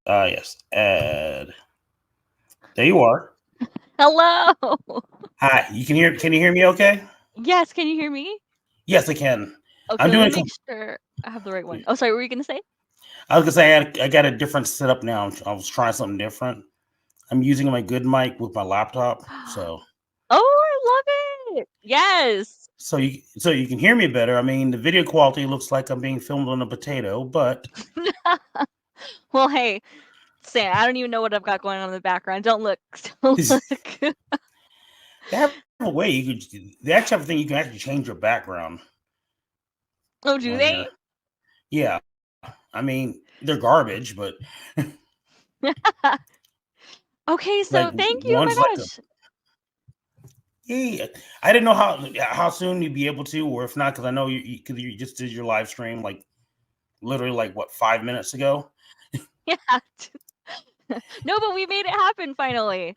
Yes. Add. There you are. Hello. Hi. Can you hear me okay? Yes, can you hear me? Yes, I can. Okay, I'm let me doing. make sure I have the right one. Oh, sorry, what were you gonna say? I was gonna say I got a different setup now. I was trying something different. I'm using my good mic with my laptop, so Oh, I love it. Yes. you can hear me better. I mean, the video quality looks like I'm being filmed on a potato, but Well, hey, Sam, I don't even know what I've got going on in the background. Don't look. Don't look. they have a way they actually have a thing you can actually change your background Oh, do on here. they? Yeah, I mean they're garbage, but Okay, like so thank you. Oh one's my like gosh. yeah, I didn't know how soon you'd be able to, or if not, because I know because you just did your live stream like literally like what 5 minutes ago. Yeah. No, but we made it happen finally.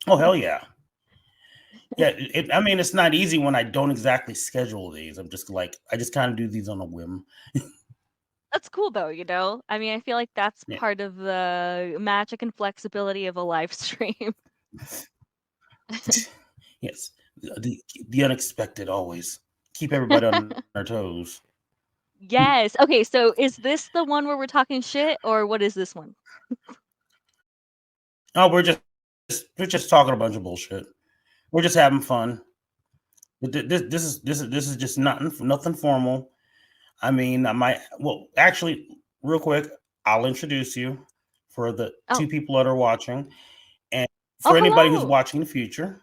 Oh hell yeah, yeah. I mean, it's not easy when I don't exactly schedule these. I'm just like I just kind of do these on a whim. That's cool though, I mean, I feel like that's Yeah. part of the magic and flexibility of a live stream. Yes, the unexpected always keep everybody on their toes. Yes. Okay, so is this the one where we're talking shit or what is this one? Oh, we're just talking a bunch of bullshit. We're just having fun. But this is just nothing formal. I mean, I might actually real quick. I'll introduce you for the Oh. two people that are watching, and Oh, for anybody who's hello. watching in the future.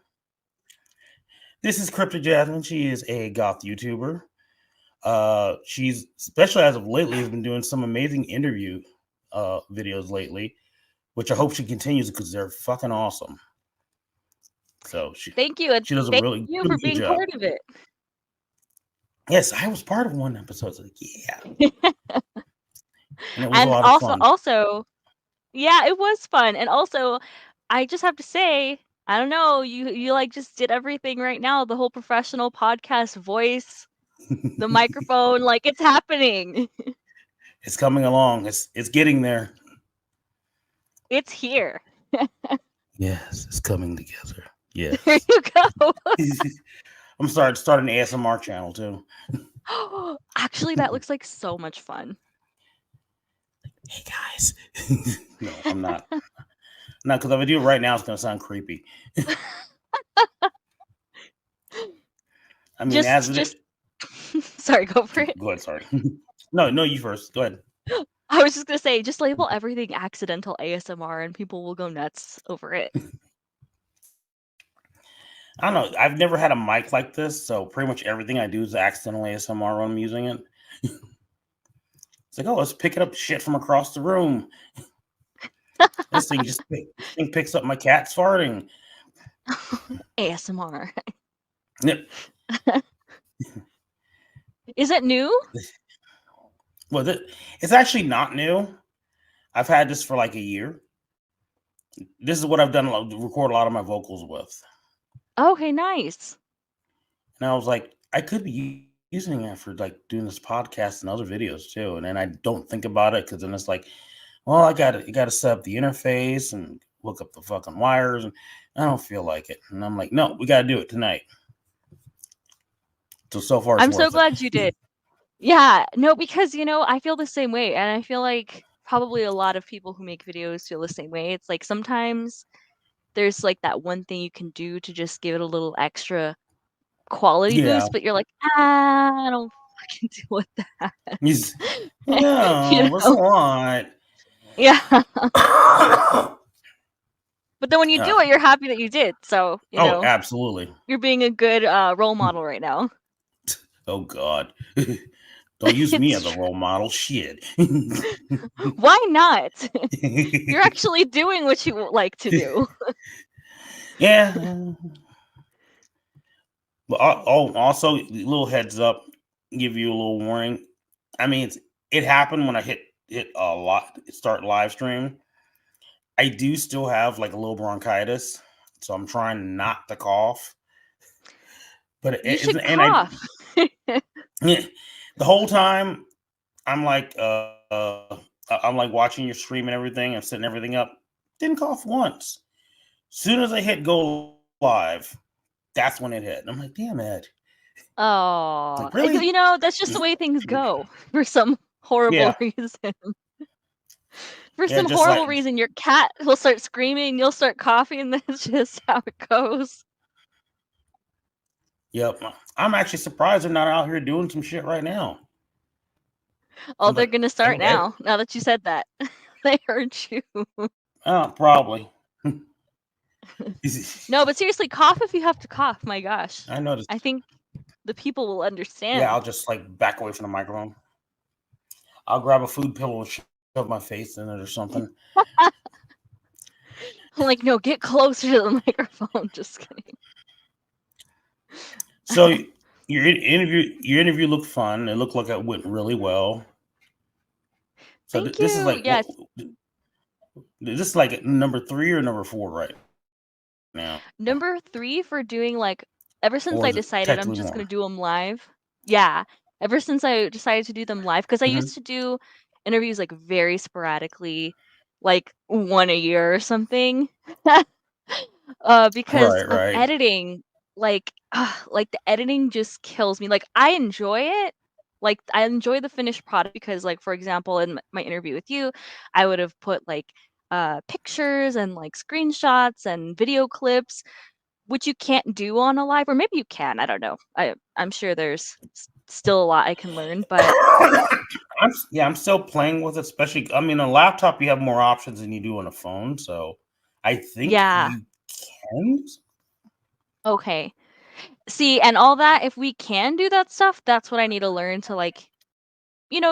This is Cryptic Jasmine. She is a goth YouTuber. She's especially as of lately has been doing some amazing interview videos lately, which I hope she continues because they're fucking awesome. So Thank you, and she does a thank really you really for good being job. part of it. Yes, I was part of one episode. So yeah, and it was a And lot of also fun. also yeah, it was fun. And also, I just have to say, I don't know, you like just did everything right now, the whole professional podcast voice, the microphone, like it's happening. It's coming along. It's getting there. It's here. Yes, it's coming together. There Yes. you go. I'm starting an ASMR channel too. Actually, that looks like so much fun. Hey guys. No, I'm not. Not because if I do it right now, it's gonna sound creepy. I mean, as it is. Just sorry, go for it. Go ahead. Sorry. No, you first. Go ahead. I was just gonna say, just label everything accidental ASMR and people will go nuts over it. I don't know. I've never had a mic like this, so pretty much everything I do is accidental ASMR when I'm using it. It's like, oh, let's pick it up shit from across the room. This thing picks up my cat's farting. ASMR. Yep. Is it new? Well, it's actually not new. I've had this for like a year. This is what I've done. Record a lot of my vocals with, Okay, nice. and I was like, I could be using it for like doing this podcast and other videos too. And then I don't think about it because then it's like, well, I got to set up the interface and look up the fucking wires, and I don't feel like it. And I'm like, no, we got to do it tonight. So far, it's I'm so worth it. glad you did. Yeah, no, because I feel the same way, and I feel like probably a lot of people who make videos feel the same way. It's like sometimes there's like that one thing you can do to just give it a little extra quality Yeah. boost, but you're like, I don't fucking deal with that. He's no, that's a lot. Yeah. Oh, But then when you do it, you're happy that you did. So, absolutely. you're being a good role model right now. Oh God. Don't use me as It's a role model. Shit. Why not? You're actually doing what you like to do. Yeah. But also, little heads up, give you a little warning. I mean, it happened when I hit a lot start live stream. I do still have like a little bronchitis, so I'm trying not to cough. But You should and I cough. the whole time I'm like I'm like watching your stream and everything. I'm setting everything up. Didn't cough once. Soon as I hit go live, that's when it hit. I'm like, damn it. Like, Oh, really? that's just the way things go for some horrible Yeah. reason. For Yeah, some just horrible like, reason, your cat will start screaming, you'll start coughing, and that's just how it goes. yep. I'm actually surprised they're not out here doing some shit right now. Oh, I'm they're like, gonna start now that you said that. They heard you. probably. No, but seriously, cough if you have to cough. My gosh. I noticed. I think the people will understand. Yeah, I'll just like back away from the microphone. I'll grab a food pillow and shove my face in it or something. I'm like, no, get closer to the microphone. Just kidding. So your interview looked fun. It looked like it went really well. So Thank this is you. like Yes. this is like number 3 or number 4 right now. Number 3 for doing like ever since Or I is it decided I'm technically just more? gonna do them live. Yeah, ever since I decided to do them live, because I used to do interviews like very sporadically, like one a year or something. Because of Right. editing, like the editing just kills me. Like I enjoy it. Like I enjoy the finished product because like for example in my interview with you, I would have put like pictures and like screenshots and video clips, which you can't do on a live, or maybe you can. I don't know. I'm sure there's still a lot I can learn, but I'm still playing with it, especially. I mean, on a laptop you have more options than you do on a phone, so I think yeah. you can. Okay. See, and all that, if we can do that stuff, that's what I need to learn to like,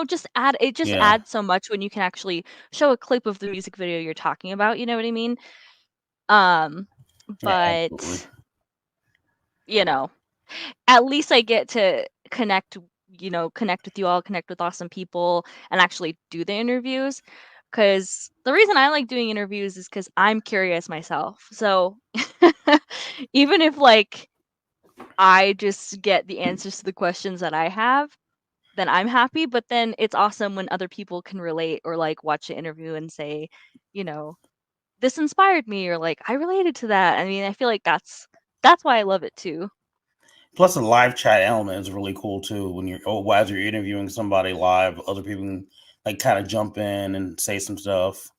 just add it just Yeah. adds so much when you can actually show a clip of the music video you're talking about, you know what I mean? Um, Yeah, absolutely. but at least I get to connect with you all, connect with awesome people, and actually do the interviews. Because the reason I like doing interviews is because I'm curious myself. So even if like I just get the answers to the questions that I have, then I'm happy. But then it's awesome when other people can relate or like watch the interview and say, you know, this inspired me or like I related to that. I mean, I feel like that's why I love it too. Plus, the live chat element is really cool too. When as you're interviewing somebody live, other people can like kind of jump in and say some stuff.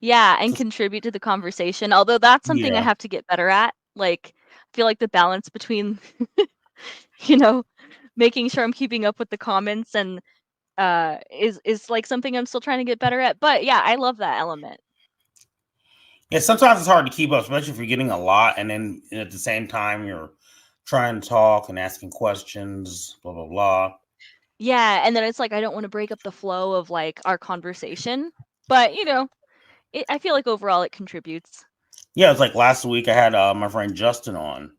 Yeah, and contribute to the conversation. Although that's something I Yeah. have to get better at. Like, I feel like the balance between, you know, making sure I'm keeping up with the comments and is like something I'm still trying to get better at. But yeah, I love that element. Yeah, sometimes it's hard to keep up, especially if you're getting a lot, and then at the same time you're trying to talk and asking questions, blah blah blah. Yeah, and then it's like I don't want to break up the flow of like our conversation, but I feel like overall it contributes. Yeah, it's like last week I had my friend Justin on,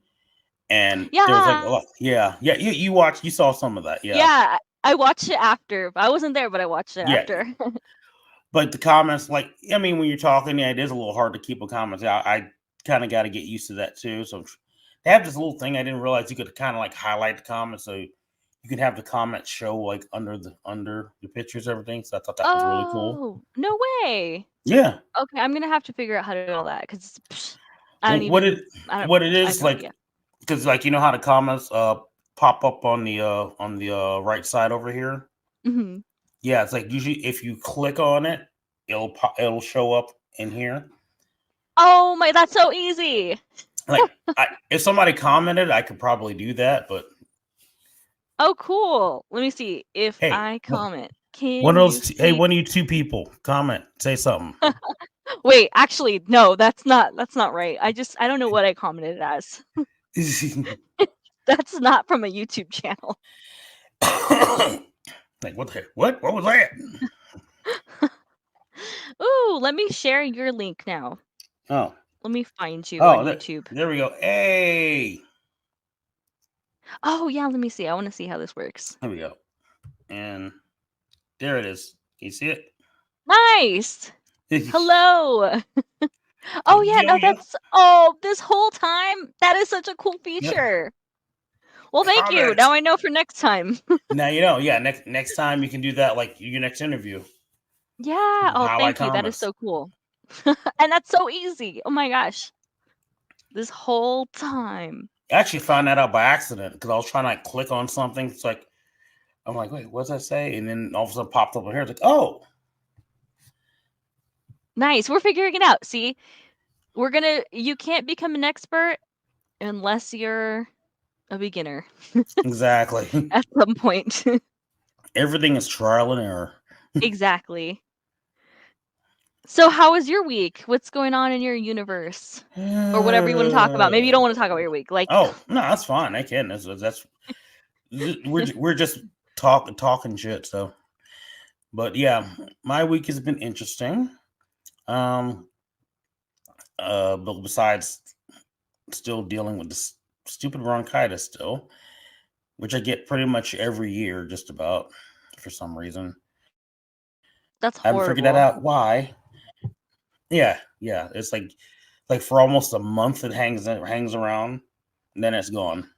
and there was like a Yeah, lot. Yeah. You saw some of that. Yeah, yeah. I watched it after. I wasn't there, but I watched it yeah. after. But the comments, like, I mean, when you're talking, yeah, it is a little hard to keep a comments. I kind of got to get used to that too. So they have this little thing I didn't realize you could kind of like highlight the comments, so you can have the comments show like under the pictures, everything. So I thought that was really cool. Oh, no way. Yeah. Okay, I'm gonna have to figure out how to do all that because What it I have is no like, idea. because like you know how the comments pop up on the right side over here. Hmm. Yeah, it's like usually if you click on it, it'll show up in here. Oh my, that's so easy. Like if somebody commented, I could probably do that, but Oh, cool. Let me see. If hey, I comment, one can of you those. Hey, see? one of you two people comment, say something. Wait, actually, no, that's not right. I don't know what I commented as. That's not from a YouTube channel. Like what the heck? What was that? Ooh, let me share your link now. Oh, Let me find you on YouTube. there we go. Hey, Oh yeah, let me see. I want to see how this works. there we go. And there it is. Can you see it? Nice. Hello. Oh yeah, no, Yo. this whole time that is such a cool feature. Well, thank you. Comments. Now I know for next time. Now you know. Yeah, next time you can do that, like your next interview. Yeah. Oh, Highlight thank you. That is so comments. cool. And that's so easy. Oh my gosh. This whole time. I actually found that out by accident because I was trying to like click on something. It's like I'm like, wait, what's that say? And then all of a sudden popped up on here. It's like, oh, Nice. We're figuring it out. See, you can't become an expert unless you're a beginner exactly. at some point. Everything is trial and error. Exactly. So how was your week? What's going on in your universe? Or whatever you want to talk about. Maybe you don't want to talk about your week. Like, oh no, that's fine. I can. That's we're just talking shit. So, but yeah, my week has been interesting. But besides still dealing with this stupid bronchitis still, which I get pretty much every year, just about for some reason. that's I haven't figured that horrible. out why. Yeah, it's like for almost a month it hangs around, and then it's gone.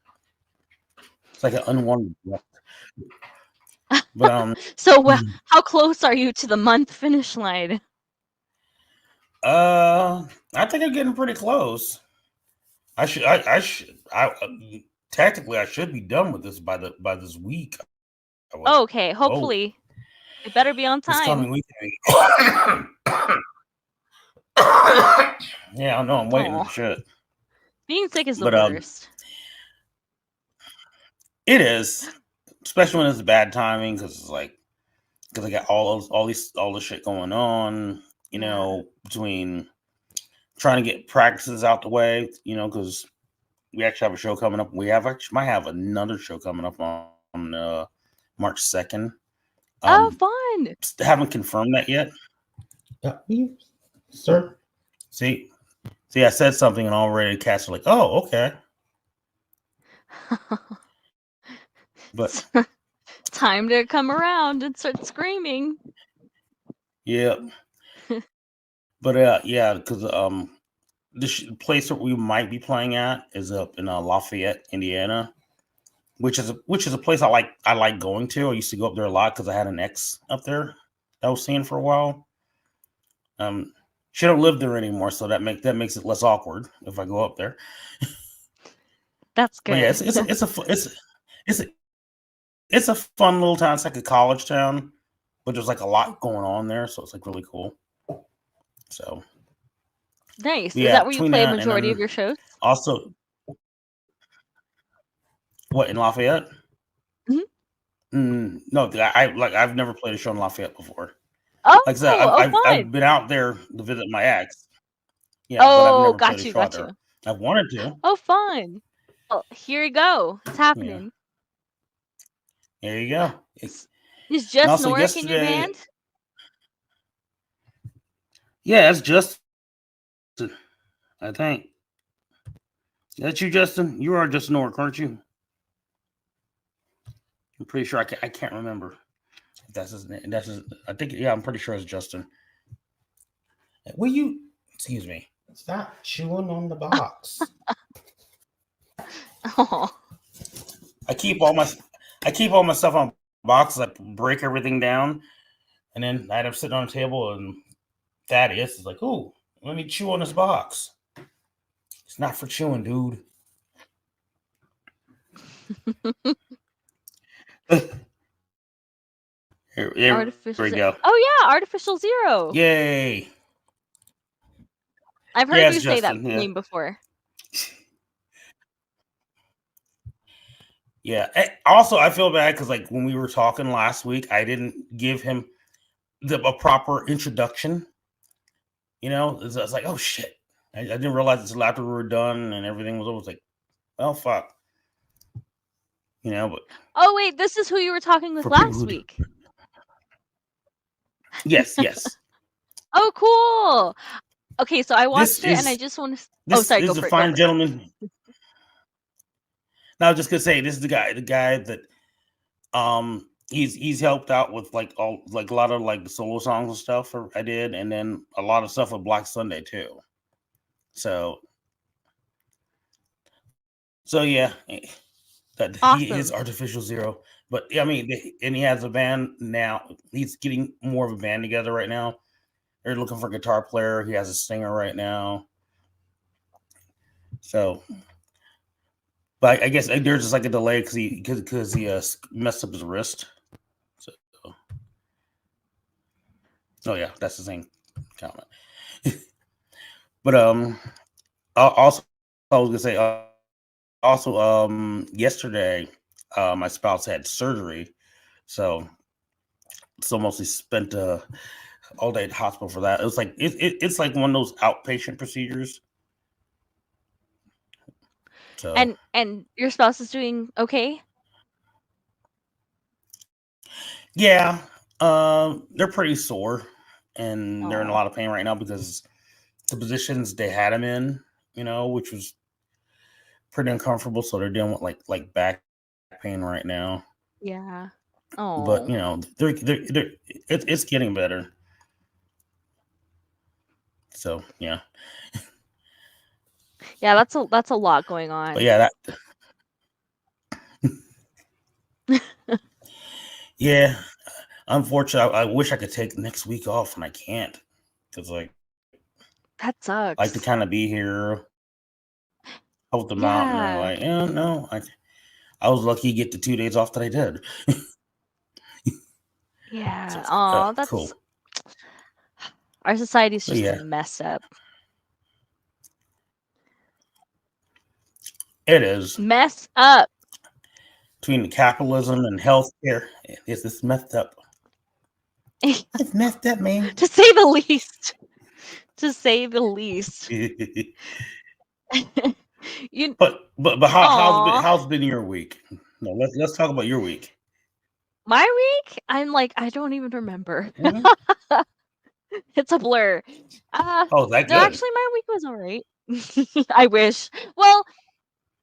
It's like an unwanted. But So how close are you to the month finish line? I think I'm getting pretty close. Technically I should be done with this by this week. Oh, okay, hopefully. It better be on This time. coming week. Yeah, I know. I'm waiting. Aw. Shit. Being sick is the But worst. it is, especially when it's bad timing because I got all this shit going on. You Yeah. know, between trying to get practices out the way. You know, because we actually have a show coming up. Might have another show coming up on March 2nd. Oh, fun. Haven't confirmed that yet. Sir. See, I said something and already cats are like, "Oh, okay." But time to come around and start screaming. yeah, but yeah, because the place that we might be playing at is up in Lafayette, Indiana, which is a place I like going to. I used to go up there a lot because I had an ex up there that I was seeing for a while. She don't live there anymore, so that makes it less awkward if I go up there. That's good. But yeah, it's a fun little town. It's like a college town, but there's like a lot going on there, so it's like really cool. So nice. yeah, Is that where you play a majority of your shows? Also, what, in Lafayette? Mm-hmm. No, I've never played a show in Lafayette before. Oh, Like I said, fun. I've been out there to visit my ex. Yeah, Oh, but I've never got played a you, show out there. I wanted to. Oh, fun. Well, here you go. It's happening. Yeah. There you go. Is Jess Norick in your band? Yeah, it's just. I think. That's you, Justin. You are Justin Norick, aren't you? I'm pretty sure. I can't remember. That's his name. I think. Yeah, I'm pretty sure it's Justin. Will you? Excuse me. Stop chewing on the box. Oh. I keep all my stuff on boxes. I break everything down, and then I end up sitting on a table, and Thaddeus is like, "Oh, let me chew on this box." It's not for chewing, dude. Here we go. Oh yeah, Artificial Zero. Yay! I've heard you say that name before. Yeah. Also, I feel bad because like when we were talking last week, I didn't give him a proper introduction. You know, it's like, oh shit, I didn't realize until after we were done and everything was over. It's like, oh fuck. You know, but oh wait, this is who you were talking with last week. Yes. Oh, cool. Okay, so I watched it and I just want to. Oh, sorry, this go is for a it. fine gentleman. No, I was just gonna say this is the guy that he's helped out with like a lot of like the solo songs and stuff I did, and then a lot of stuff with Black Sunday too. So yeah, that awesome. He is Artificial Zero. But yeah, I mean, and he has a band now. He's getting more of a band together right now. They're looking for a guitar player. He has a singer right now. So, but I guess there's just like a delay because he messed up his wrist. So, oh yeah, that's the same comment. But also I was gonna say yesterday my spouse had surgery, so mostly spent all day at the hospital for that. It was like it's like one of those outpatient procedures. So And your spouse is doing okay? yeah, they're pretty sore and they're in a Oh, lot of pain right now because the positions they had him in, which was pretty uncomfortable. So they're dealing with like back pain right now. yeah. But Oh, it's getting better. So yeah, yeah. That's a lot going but on. yeah, yeah. Unfortunately, I wish I could take next week off, and I can't because like That I like to sucks. kind of be here, help them out, and they're Yeah, like, yeah, no, I was lucky to get the 2 days off that I did. So yeah. it's like, Oh, cool. our society's But just yeah, messed up. it is Mess up. between the capitalism and healthcare. It's just messed up. It's messed up, man. To say the least. To say the least. You but Aw. how's been your week? No, let's talk about your week. My week? I'm like, I don't even remember. Mhm. It's a blur. Oh, is that No, good? actually my week was alright. I wish. Well,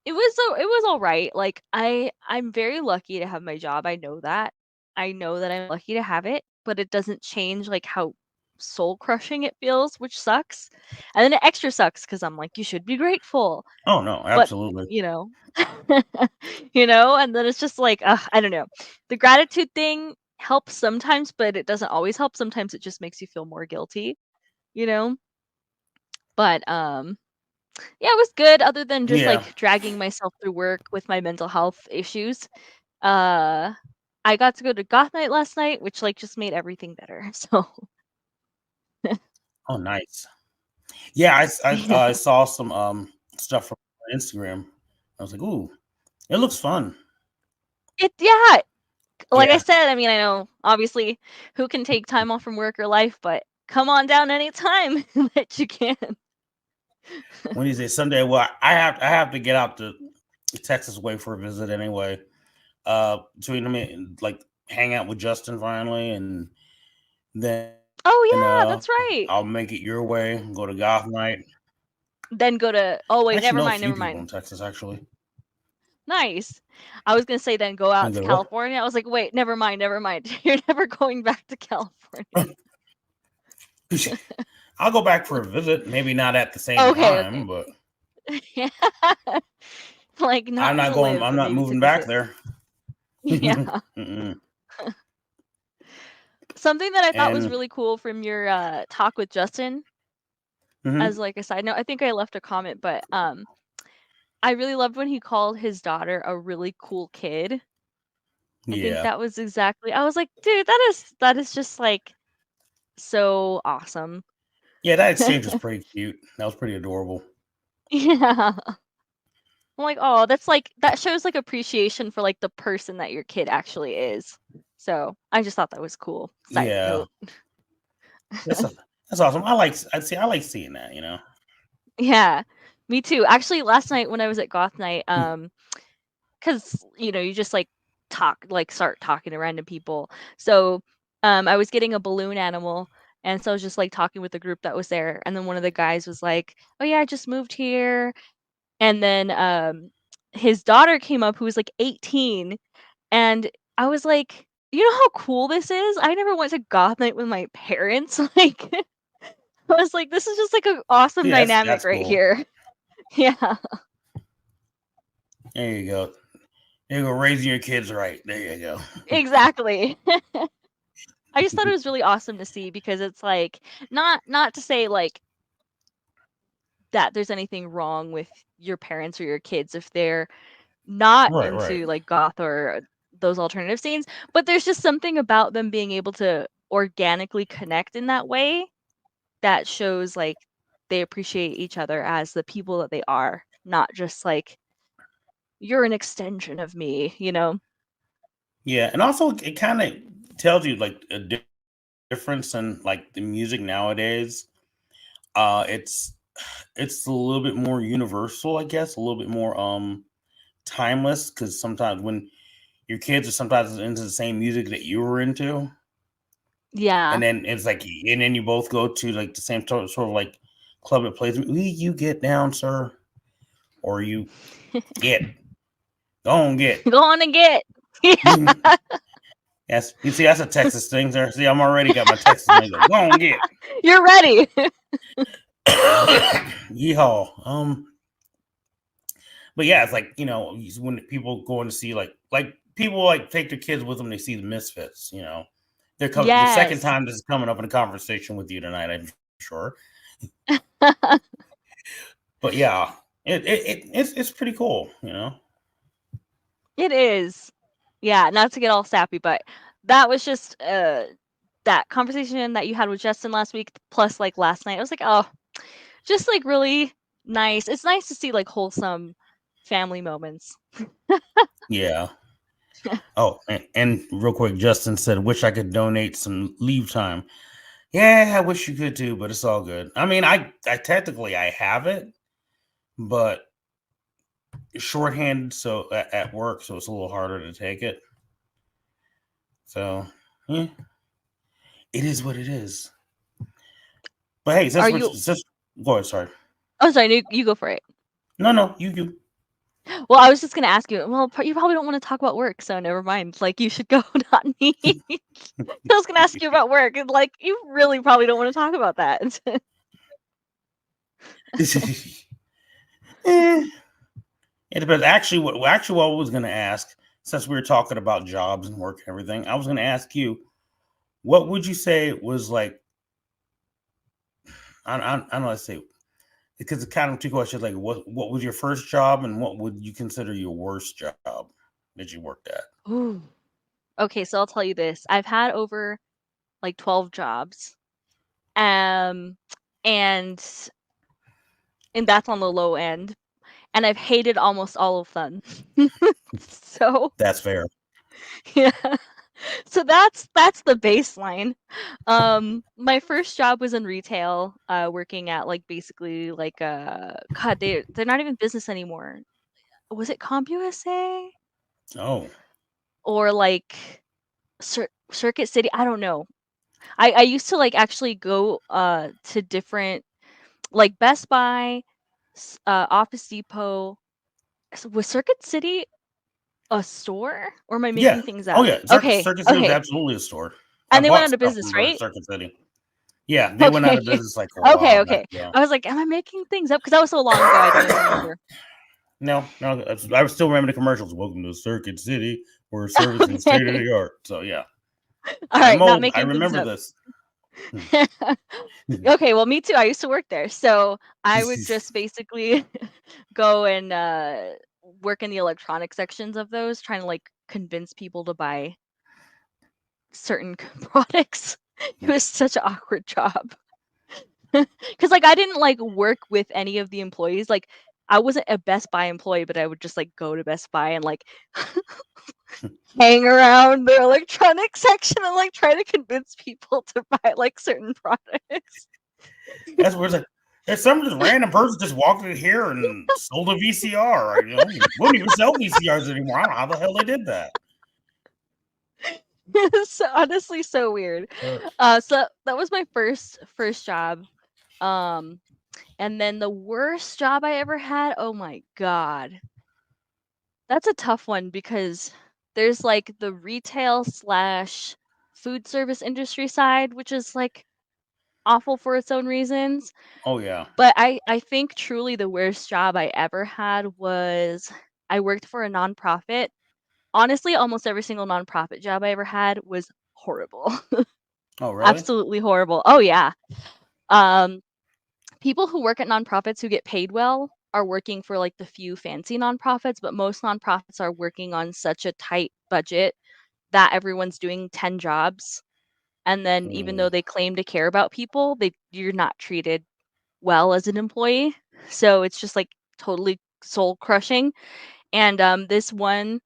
it was alright. Like I'm very lucky to have my job. I know that. I know that I'm lucky to have it, but it doesn't change like how soul crushing it feels, which sucks. And then it extra sucks because I'm like, you should be grateful. Oh no, But absolutely. you know, and then it's just like, I don't know. The gratitude thing helps sometimes, but it doesn't always help. Sometimes it just makes you feel more guilty, you know? But yeah, it was good other than just Yeah, like dragging myself through work with my mental health issues. Uh I got to go to goth night last night, which like just made everything better. So, oh nice. Yeah, yeah. I saw some stuff from Instagram. I was like, ooh, it looks fun. Yeah, like I Yeah. said, I mean, I know obviously who can take time off from work or life, but come on down anytime that you can. When you say Sunday, well, I have to get out to Texas way for a visit anyway. Between me like hang out with Justin finally, and then Oh yeah, that's right. I'll make it your way. Go to goth night. Then go to oh I wait, actually never know a mind, few never people mind. in Texas actually. Nice. I was gonna say then go I out to go what? California. I was like, wait, never mind, never mind. You're never going back to California. I'll go back for a visit. Maybe not at the same Okay, okay. time, but Yeah. Like I'm not not to going. live, I'm but not maybe to moving back visit. there. Yeah. Mm-mm. Something that I thought was And really cool from your talk with Justin, as mhm. like a side note, I think I left a comment, but I really loved when he called his daughter a really cool kid. I think Yeah, that was exactly. I was like, dude, that is just like so awesome. yeah, that exchange was pretty cute. That was pretty adorable. Yeah. I'm like, oh, that's like that shows like appreciation for like the person that your kid actually is. So I just thought that was cool. Side Yeah, note. that's that's awesome. I like seeing that. Yeah, me too. Actually, last night when I was at goth night, Hmm. because you just like start talking to random people. So I was getting a balloon animal, and so I was just like talking with the group that was there, and then one of the guys was like, "Oh yeah, I just moved here," and then his daughter came up who was like 18, and I was like, "You know how cool this is? I never went to goth night with my parents." Like, I was like, "This is just like an awesome Yeah, dynamic that's right cool. here." Yeah. There you go. You go raising your kids right. There you go. Exactly. I just thought it was really awesome to see because it's like not to say like that there's anything wrong with your parents or your kids if they're not Right. into like goth or those alternative scenes, but there's just something about them being able to organically connect in that way that shows like they appreciate each other as the people that they are, not just like you're an extension of me, you know? Yeah, and also it kind of tells you like a difference in like the music nowadays. It's a little bit more universal, I guess, a little bit more timeless because sometimes when your kids are sometimes into the same music that you were into, Yeah. and then it's like, and then you both go to like the same sort of like club that plays. You get down, sir, or you get go on get. Go on and get. Yes, you see, that's a Texas thing, sir. See, I'm already got my Texas lingo. Go on get. You're ready. Yeehaw. But yeah, it's like, when people going to see like people like take their kids with them, they see the Misfits. They're coming the second Yes. time this is coming up in a conversation with you tonight, I'm sure. But yeah, it's pretty cool. It is. Yeah, not to get all sappy, but that was just that conversation that you had with Justin last week, plus like last night. I was like, oh, just like really nice. It's nice to see like wholesome family moments. Yeah. Oh, and real quick, Justin said, "Wish I could donate some leave time." Yeah, I wish you could too, but it's all good. I mean, I technically I have it, but shorthanded so at work, so it's a little harder to take it. So, yeah, it is what it is. But hey, go ahead. Sorry. Oh, sorry. You go for it. No, you. Well, I was just gonna ask you. Well, you probably don't want to talk about work, so never mind. Like, you should go, not me. I was gonna ask you about work, and like, you really probably don't want to talk about that. It depends. Actually, what I was going to ask, since we were talking about jobs and work and everything, I was going to ask you, what would you say was like? I don't know. I say because it's kind of two questions. Like, what was your first job, and what would you consider your worst job that you worked at? Ooh. Okay, so I'll tell you this. I've had over like 12 jobs. And that's on the low end. And I've hated almost all of them. So That's fair. yeah. So that's the baseline. My first job was in retail, working at like basically like God, they're not even business anymore. Was it CompUSA? Oh. Or like Circuit City? I don't know. I used to like actually go to different like Best Buy, Office Depot. Was Circuit City a store, or am I making things up? Oh yeah. Circuit City was Okay. absolutely a store. And they went bought out of stuff business, from right? Circuit City. Yeah, they went out of business like a while back. Okay. Yeah. I was like, am I making things up? Because that was so long ago, I don't even remember. No, I still remember the commercials. Welcome to Circuit City, where service is state of the art. So yeah. All right, not old. making I remember things this. up. Okay, well, me too. I used to work there, so I would just basically go and work in the electronic sections of those, trying to like convince people to buy certain products. It was such an awkward job. Because like I didn't like work with any of the employees. Like I wasn't a Best Buy employee, but I would just like go to Best Buy and like hang around their electronic section and like try to convince people to buy like certain products. That's where it's like, if some just random person just walked in here and sold a VCR, we don't even sell VCRs anymore. I don't know how the hell they did that. It's honestly so weird. So that was my first job. And then the worst job I ever had, oh my God. That's a tough one because there's like the retail / food service industry side, which is like awful for its own reasons. Oh yeah. But I think truly the worst job I ever had was I worked for a nonprofit honestly, almost every single nonprofit job I ever had was horrible. Oh, really? Absolutely horrible. Oh yeah. Um, people who work at nonprofits who get paid well are working for like the few fancy nonprofits, but most nonprofits are working on such a tight budget that everyone's doing 10 jobs. And then even though they claim to care about people, you're not treated well as an employee. So it's just like totally soul crushing. And this one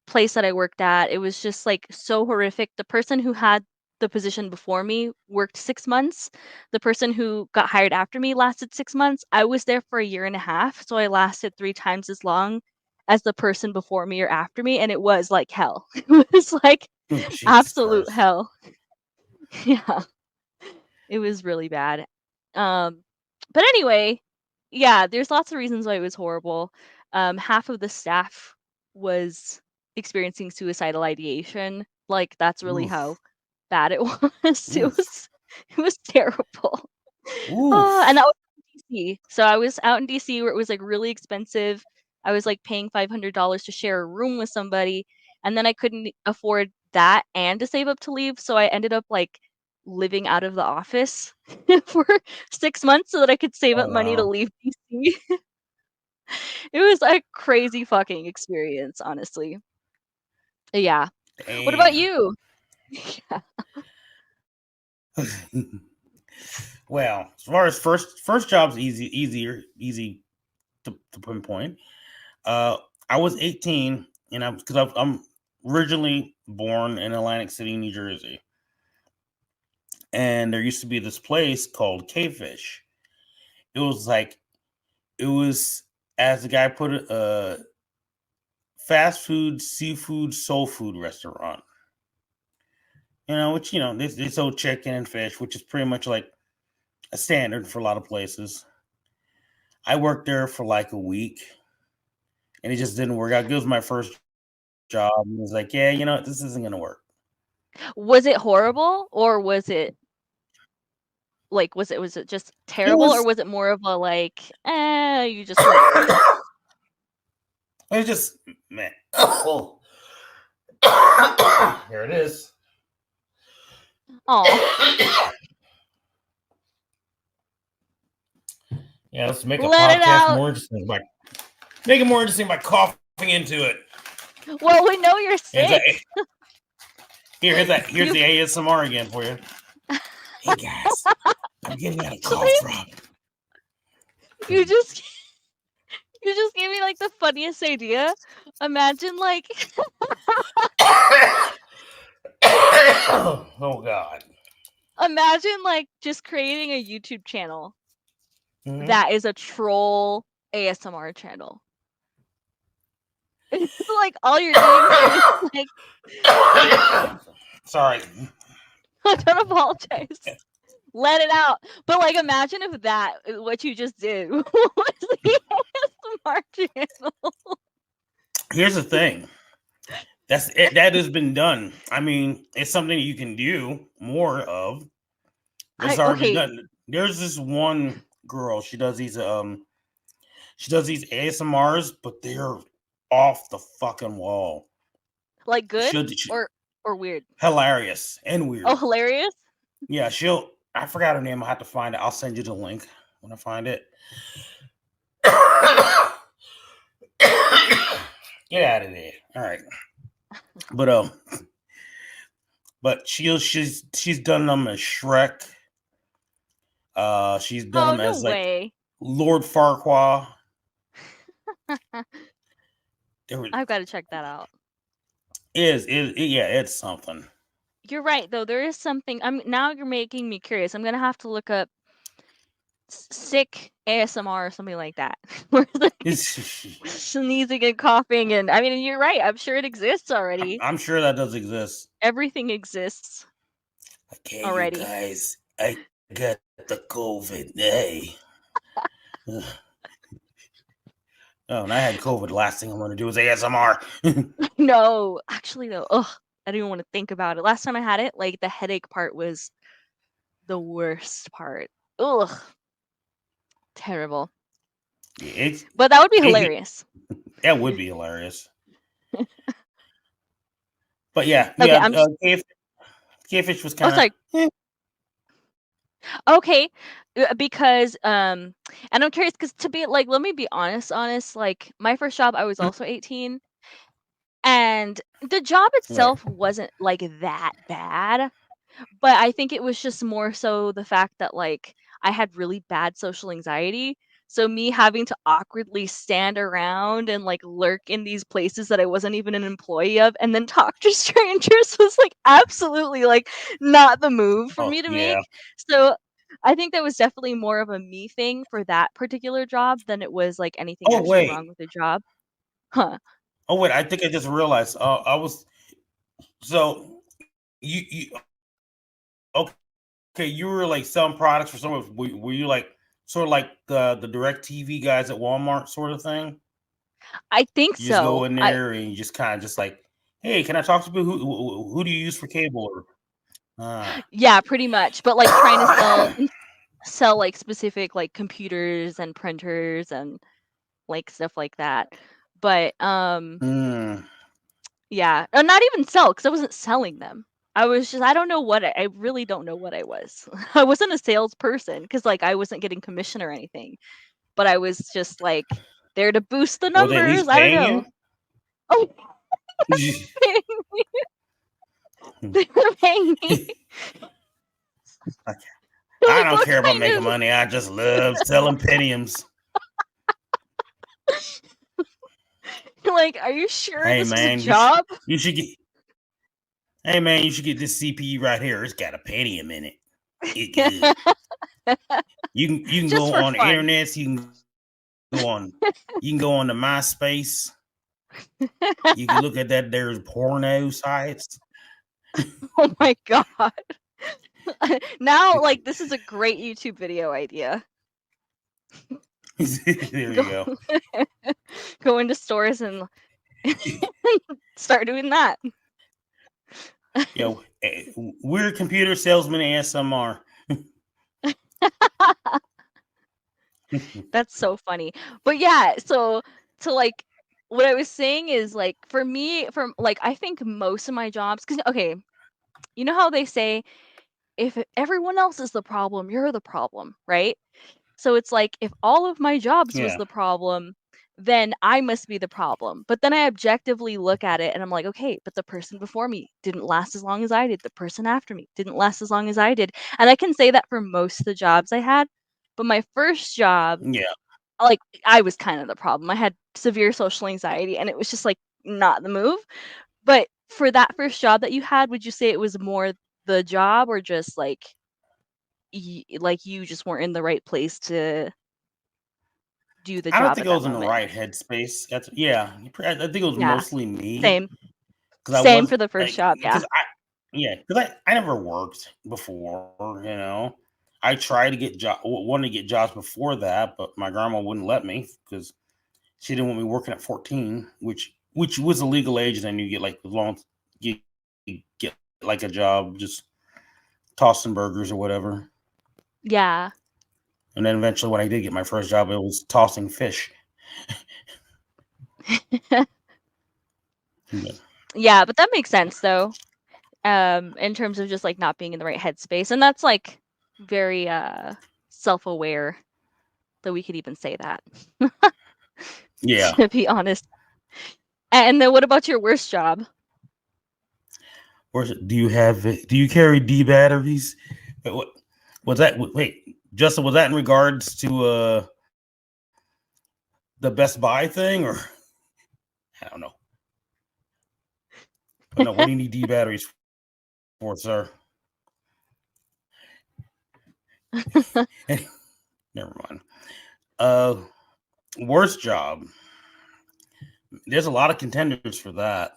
place that I worked at, it was just like so horrific. The person who had the position before me worked 6 months. The person who got hired after me lasted 6 months. I was there for a year and a half, so I lasted 3 times as long as the person before me or after me, and it was like hell. It was like Jesus absolute Christ. hell. Yeah, it was really bad. But anyway, yeah, there's lots of reasons why it was horrible. Half of the staff was experiencing suicidal ideation. Like that's really Oof. how bad it was. Oof. It was terrible. And that was in DC. So I was out in DC where it was like really expensive. I was like paying $500 to share a room with somebody, and then I couldn't afford that and to save up to leave. So I ended up like living out of the office for 6 months so that I could save Oh, up money to wow. leave DC. It was a crazy fucking experience, honestly. Yeah. What about Damn. you? Yeah. Well, as far as first job's easy to pinpoint. I was 18, and I'm originally born in Atlantic City, New Jersey, and there used to be this place called K-Fish. It was, as the guy put it, fast food, seafood, soul food restaurant. Which they sold chicken and fish, which is pretty much like a standard for a lot of places. I worked there for like a week, and it just didn't work out. It was my first job, and it was like, yeah, this isn't gonna work. Was it horrible, or was it like was it just It terrible, or was. was it more of a like, you just weren't great? It was just, man. Here it is. Oh, Yeah, let's make a let it podcast out. more interesting make it more interesting by coughing into it. Well, we know you're sick. Here's the ASMR again for you. Hey guys, I'm getting out a cough drop. You just gave me like the funniest idea. Imagine like Oh God. imagine like just creating a YouTube channel that is a troll ASMR channel. It's like all you're doing is like Sorry. don't apologize. Let it out. But like imagine if that what you just did was the ASMR channel. Here's the thing. That has been done. I mean, it's something you can do more of. It's already been done. There's this one girl. She does these ASMRs, but they're off the fucking wall. Like good or weird? Hilarious and weird. Oh, hilarious? Yeah, I forgot her name. I have to find it. I'll send you the link when I find it. Get out of there. All right. But she's done them as Shrek. She's done them as like Lord Farquaad. I've got to check that out. It's something. You're right, though. There is something. Now you're making me curious. I'm gonna have to look up sick ASMR or something like that. Sneezing and coughing, and I mean, you're right. I'm sure it exists already. I'm sure that does exist. Everything exists. Okay, already. You guys, I got the COVID. Hey. Oh, and I had COVID. Last thing I'm going to do is ASMR. No, actually, though. Ugh, I don't even want to think about it. Last time I had it, like the headache part was the worst part. Ugh, terrible. Yeah, but that would be hilarious. That would be hilarious. But yeah, Okay, yeah. I'm just. K-Fish was Oh, kind sorry. of. Okay, because and I'm curious because to be like, let me be honest. Like my first job, I was also 18, and the job Right. itself wasn't like that bad. But I think it was just more so the fact that like I had really bad social anxiety. So me having to awkwardly stand around and like lurk in these places that I wasn't even an employee of and then talk to strangers was like absolutely like not the move for Oh me to yeah. make. So I think that was definitely more of a me thing for that particular job than it was like anything Oh actually wait. wrong with the job. Huh. Oh wait. I think I just realized. I was so you okay. You were like selling products for someone. Were you like sort of like the direct TV guys at Walmart sort of thing? I think You just go so. in there and you just kind of just like, hey, can I talk to people? Who do you use for cable? Or Yeah, pretty much. But like trying to sell like specific like computers and printers and like stuff like that. But mm. yeah, not even sell because I wasn't selling them. I was just I don't know what I really don't know what I was. I wasn't a salesperson because like I wasn't getting commission or anything, but I was just like there to boost the Were they at numbers. least I don't paying know. you? Oh, they were paying me. I Like don't what care about kind making of money. I just love selling Pentiums. like? Are you sure Hey this was a man, job? you should get. Hey man, you should get this CPU right here. It's got a Pentium in it. It good. You can Just go for on the fun. internet. Go on. You can go on to MySpace. You can look at that. There's porno sites. Oh my god. Now, like, this is a great YouTube video idea. There you Go go. go into stores and start doing that. Yo, we're computer salesman ASMR. That's so funny. But yeah, so to like what I was saying is like for me, from like I think most of my jobs, because okay, you know how they say if everyone else is the problem, you're the problem, right? So it's like if all of my jobs was Yeah. the problem, then I must be the problem. But then I objectively look at it and I'm like, okay, but the person before me didn't last as long as I did. The person after me didn't last as long as I did. And I can say that for most of the jobs I had. But my first job, Yeah. like I was kind of the problem. I had severe social anxiety and it was just like not the move. But for that first job that you had, would you say it was more the job or just like like you just weren't in the right place to do the I don't job think at I that was in the moment? right headspace. Yeah. I think it was Yeah, mostly me same. because I Same was for the first job, yeah. because I never worked before. I tried to get wanted to get jobs before that, but my grandma wouldn't let me because she didn't want me working at 14, which was a legal age. And then you get like as long as you get like a job, just tossing burgers or whatever. Yeah. And then eventually, when I did get my first job, it was tossing fish. Yeah. Yeah, but that makes sense though, in terms of just, like, not being in the right headspace, and that's, like, very, self-aware that we could even say that, Yeah. to be honest. And then what about your worst job? Do you carry D batteries? What was that? Wait, Justin, was that in regards to the Best Buy thing, or I don't know. But no, what do you need D batteries for, sir? Never mind. Worst job. There's a lot of contenders for that.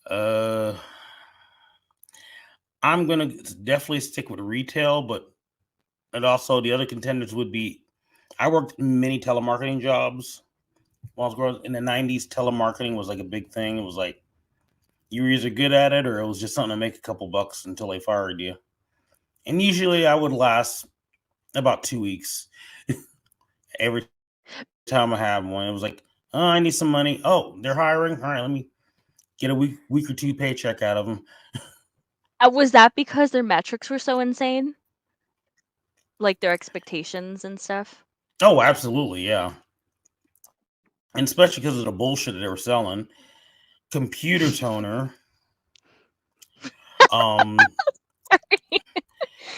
Uh, I'm gonna definitely stick with retail, but and also the other contenders would be. I worked many telemarketing jobs while I was growing in the '90s. Telemarketing was like a big thing. It was like you were either good at it or it was just something to make a couple bucks until they fired you. And usually I would last about 2 weeks every time I had one. It was like, oh, I need some money. Oh, they're hiring. All right, let me get a week or two paycheck out of them. Was that because their metrics were so insane? Like their expectations and stuff? Oh, absolutely, yeah. And especially because of the bullshit that they were selling. Computer toner.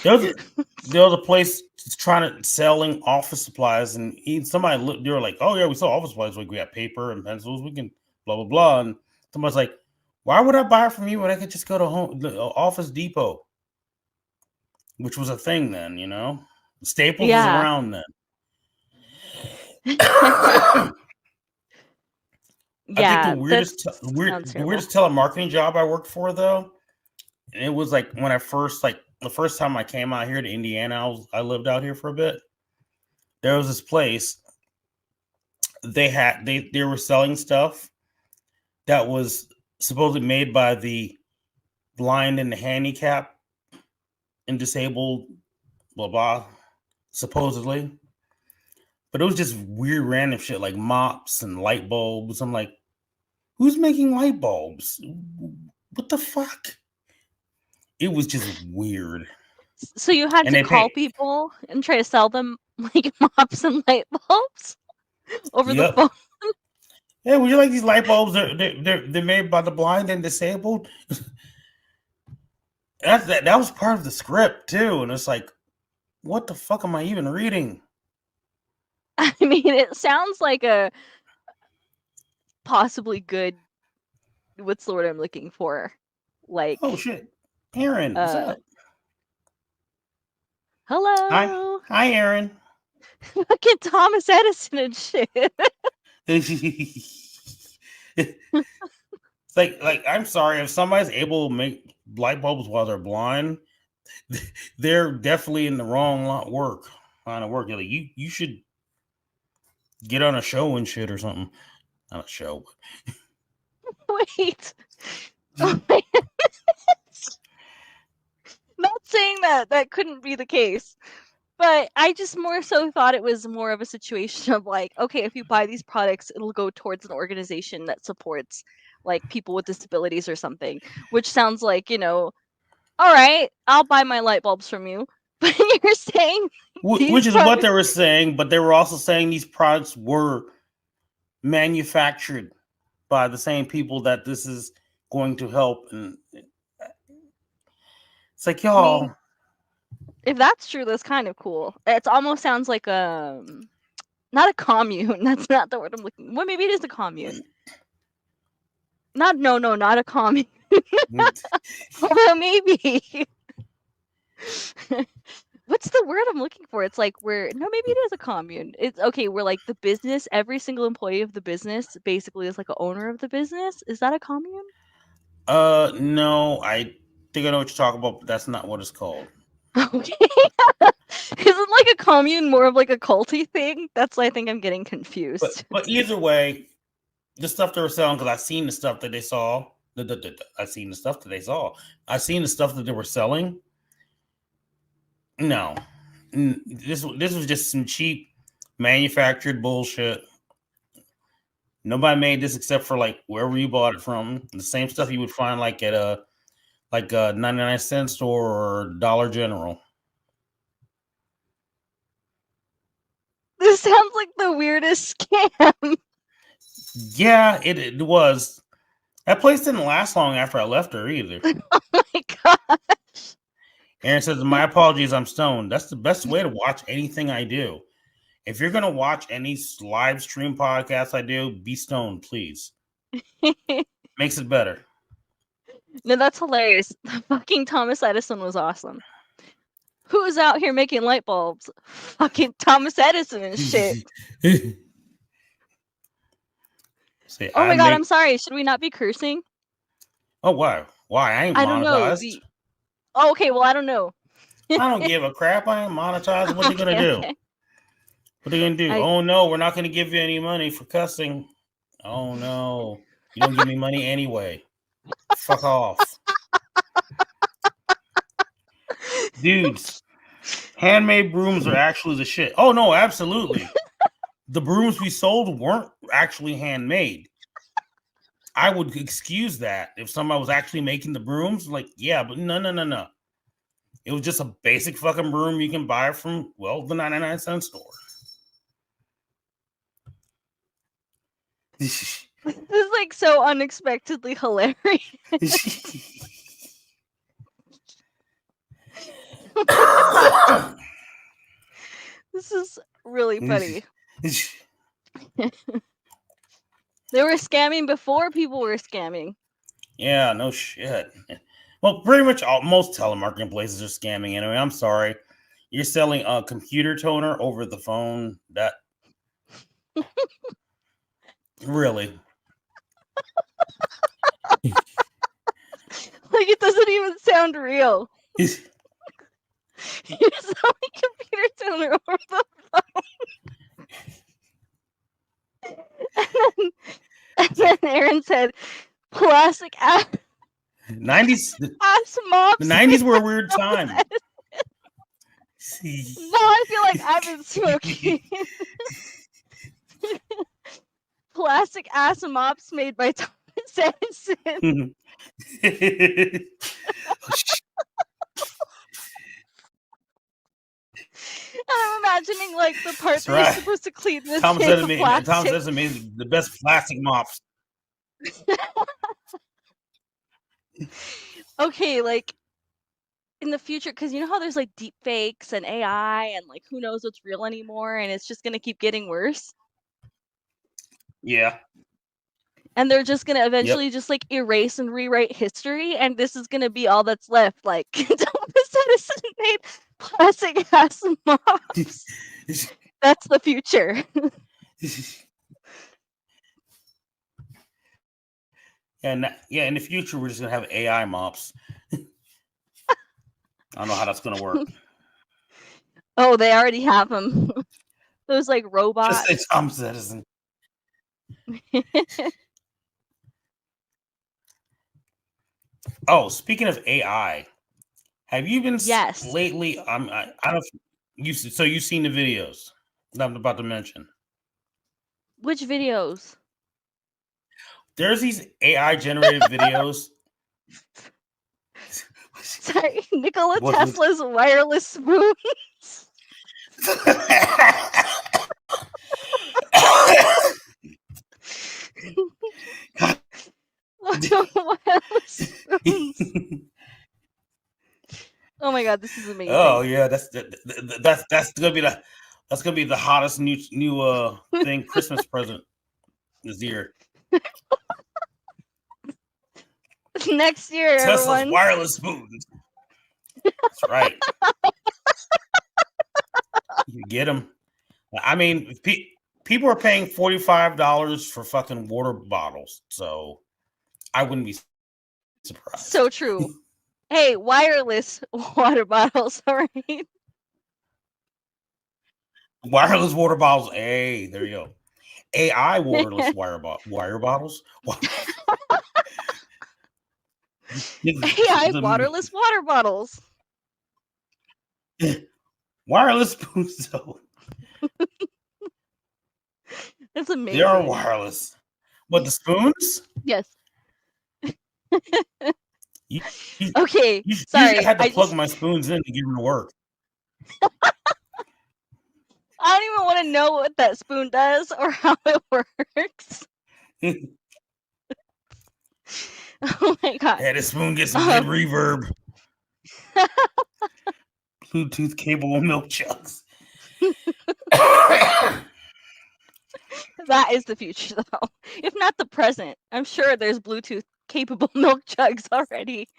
There was a place trying to selling office supplies, and somebody looked. They were like, "Oh yeah, we sell office supplies. Like we got paper and pencils. We can blah blah blah." And somebody's like, "Why would I buy it from you when I could just go to Office Depot?" Which was a thing then, you know. Staples was around then. I think the weirdest telemarketing job I worked for, though, and it was like when I first, like the first time I came out here to Indiana, I lived out here for a bit. There was this place. They were selling stuff that was supposedly made by the blind and the handicapped and disabled, blah blah, supposedly. But it was just weird random shit like mops and light bulbs. I'm like, who's making light bulbs? What the fuck? It was just weird. So you had to call people and try to sell them like mops and light bulbs over the phone? Yeah, would you like these light bulbs? They're made by the blind and disabled. That was part of the script too, and it's like, what the fuck am I even reading? I mean, it sounds like a possibly good. What's the word I'm looking for? Like, oh shit, Aaron, what's up? Hello. Hi, Aaron. Fucking Thomas Edison and shit. like I'm sorry, if somebody's able to make light bulbs while they're blind, they're definitely in the wrong line of work. Like, you should get on a show and shit or something. Not a show. Wait. Not saying that couldn't be the case, but I just more so thought it was more of a situation of like, okay, if you buy these products, it'll go towards an organization that supports like people with disabilities or something, which sounds like, you know, all right, I'll buy my light bulbs from you. But you're saying which is what they were saying, but they were also saying these products were manufactured by the same people that this is going to help. And it's like, y'all. I mean, if that's true, that's kind of cool. It almost sounds like not a commune. That's not the word I'm looking. Well, maybe it is a commune. Not a commune. Although maybe. What's the word I'm looking for? It's like maybe it is a commune. It's okay. We're like the business. Every single employee of the business basically is like an owner of the business. Is that a commune? No, I think I know what you're talking about, but that's not what it's called. Okay. Isn't like a commune more of like a culty thing? That's why I think I'm getting confused. But either way, the stuff they were selling, because I seen the stuff that they saw. I seen the stuff that they saw. I seen the stuff that they were selling. No, this was just some cheap manufactured bullshit. Nobody made this except for like wherever you bought it from. The same stuff you would find like at a 99-cent store or Dollar General. This sounds like the weirdest scam. Yeah, it was. That place didn't last long after I left her either. Oh my gosh. Aaron says, my apologies, I'm stoned. That's the best way to watch anything I do. If you're going to watch any live stream podcast I do, be stoned, please. Makes it better. No, that's hilarious. Fucking Thomas Edison was awesome. Who's out here making light bulbs? Fucking Thomas Edison and shit. Oh my god, I'm sorry. Should we not be cursing? Oh, why? Why? I ain't monetized. I don't know. Oh, okay, well, I don't know. I don't give a crap. I ain't monetized. What are they going to do? What are they going to do? Oh, no, we're not going to give you any money for cussing. Oh, no. You don't give me money anyway. Fuck off. Dudes, handmade brooms are actually the shit. Oh, no, absolutely. The brooms we sold weren't actually handmade. I would excuse that if somebody was actually making the brooms. Like, yeah, but no. It was just a basic fucking broom you can buy from, well, the 99-cent store. This is like so unexpectedly hilarious. This is really funny. They were scamming before people were scamming. Yeah, no shit. Well, pretty much most telemarketing places are scamming anyway. I'm sorry. You're selling a computer toner over the phone. That really. Like, it doesn't even sound real. You're selling computer toner over the phone. And then Aaron said, plastic ass 90s. mops. The 90s were a weird time. Now I feel like I've been smoking. Plastic ass mops made by Thomas Edison. I'm imagining like the part that you're supposed to clean this. Thomas Edison made the best plastic mops. Okay, like in the future, because you know how there's like deep fakes and AI and like who knows what's real anymore, and it's just gonna keep getting worse. Yeah. And they're just gonna eventually just like erase and rewrite history, and this is gonna be all that's left. Like Thomas Edison made plastic ass mops. That's the future. And in the future we're just gonna have AI mops. I don't know how that's gonna work. Oh, they already have them. Those like robots. Just say Thomas Edison. Oh, speaking of AI, have you been lately? I don't know if you've seen the videos that I'm about to mention. Which videos? There's these AI generated videos. Sorry, Nikola Tesla's wireless spoons. Wireless spoons. Oh my god, this is amazing. Oh yeah, that's gonna be the hottest new thing Christmas present this year. Next year, Tesla's everyone. wireless spoons. That's right. You get them. I mean, people are paying $45 for fucking water bottles, so I wouldn't be surprised. So true. Hey, wireless water bottles, all right? Wireless water bottles. Hey, there you go. AI waterless wire bottles. AI waterless water bottles. Wireless spoons, though. That's amazing. They are wireless. What, the spoons? Yes. Okay, sorry. I had to plug my spoons in to get them to work. I don't even want to know what that spoon does or how it works. Oh my god. Yeah, this spoon gets some good reverb. Bluetooth capable milk chugs. That is the future, though. If not the present. I'm sure there's Bluetooth capable milk chugs already.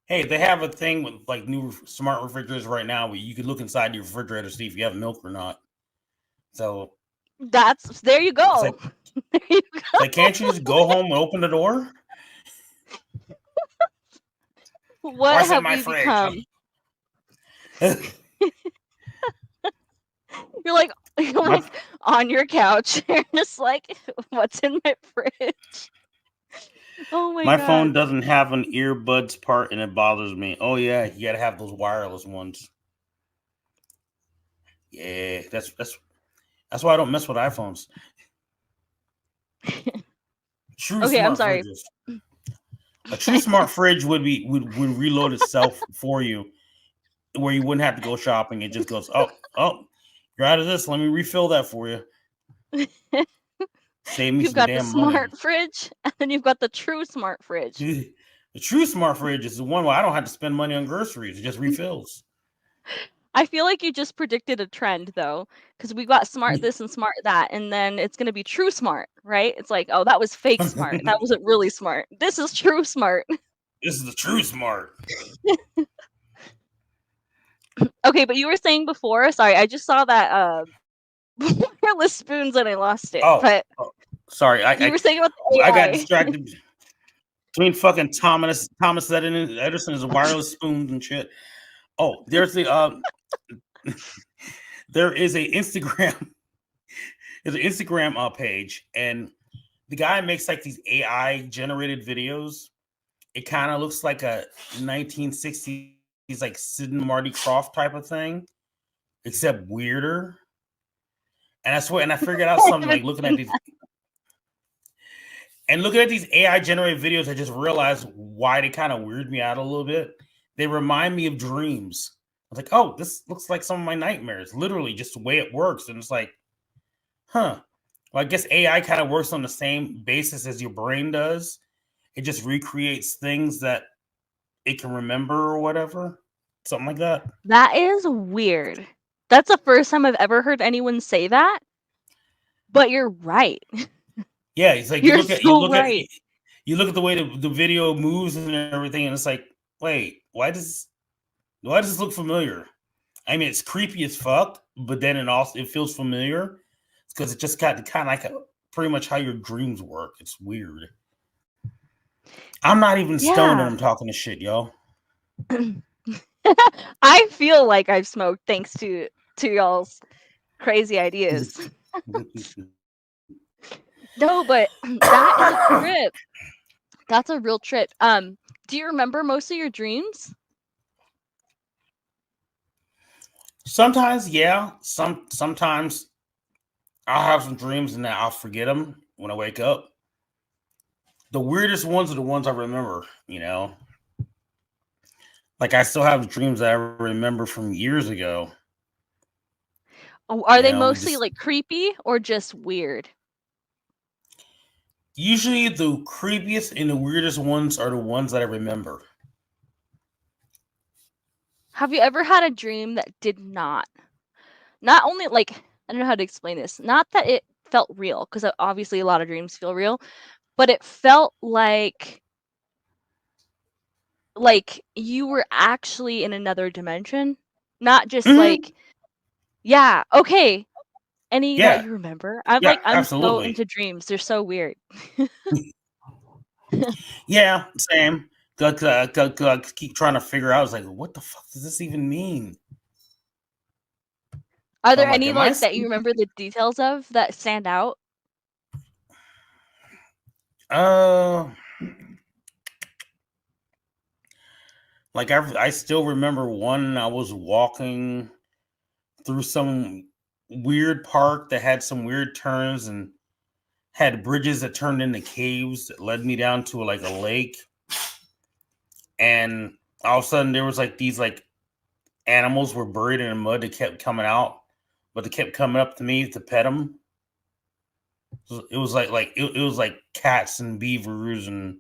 Hey, they have a thing with like new smart refrigerators right now where you can look inside your refrigerator to see if you have milk or not. So there you go. There you go. Like, can't you just go home and open the door? What have we become? You're like on your couch. You're just like, what's in my fridge? Oh my god. My phone doesn't have an earbuds part and it bothers me. Oh yeah, you gotta have those wireless ones. Yeah, that's why I don't mess with iPhones. True Okay, I'm smart sorry. fridges. A true smart fridge would reload itself for you, where you wouldn't have to go shopping. It just goes, oh, you're out of this. Let me refill that for you. Save me You've some got the damn money. smart fridge, and then you've got the true smart fridge. The true smart fridge is the one where I don't have to spend money on groceries. It just refills. I feel like you just predicted a trend though, because we got smart this and smart that, and then it's gonna be true smart, right? It's like, oh, that was fake smart. That wasn't really smart. This is true smart. This is the true smart. Okay, but you were saying before, sorry, I just saw that wireless spoons and I lost it. But sorry, you were saying about the AI. I got distracted between fucking Thomas Edison is wireless spoons and shit. Oh, there's the there is a Instagram. There's an Instagram page, and the guy makes like these AI generated videos. It kind of looks like a 1960s like Sid and Marty Krofft type of thing, except weirder. And I swear, and I figured out something like looking at these AI generated videos. I just realized why they kind of weird me out a little bit. They remind me of dreams. I was like, oh, this looks like some of my nightmares. Literally, just the way it works, and it's like, huh. Well, I guess AI kind of works on the same basis as your brain does. It just recreates things that it can remember or whatever. Something like that. That is weird. That's the first time I've ever heard anyone say that. But you're right. Yeah, it's like You're you look at the way the video moves and everything, and it's like, wait, why does this look familiar? I mean, it's creepy as fuck, but then it feels familiar because it just got kind of like pretty much how your dreams work. It's weird. I'm not even stoned and I'm talking to shit, yo. I feel like I've smoked thanks to y'all's crazy ideas. No, but that is a trip. That's a real trip. Do you remember most of your dreams? Sometimes, yeah. Sometimes I'll have some dreams and then I'll forget them when I wake up. The weirdest ones are the ones I remember, you know. Like I still have dreams that I remember from years ago. Oh, are they mostly like creepy or just weird? Usually the creepiest and the weirdest ones are the ones that I remember. Have you ever had a dream that did not only like, I don't know how to explain this, not that it felt real, because obviously a lot of dreams feel real, but it felt like you were actually in another dimension, not just like, yeah, okay. Any that you remember? I'm so into dreams. They're so weird. Yeah, same. Keep trying to figure out. I was like, what the fuck does this even mean? Are there any like that you remember the details of that stand out? Like I still remember one. I was walking through some weird park that had some weird turns and had bridges that turned into caves that led me down to like a lake. And all of a sudden there was like these like animals were buried in the mud that kept coming out, but they kept coming up to me to pet them. It was it was like cats and beavers and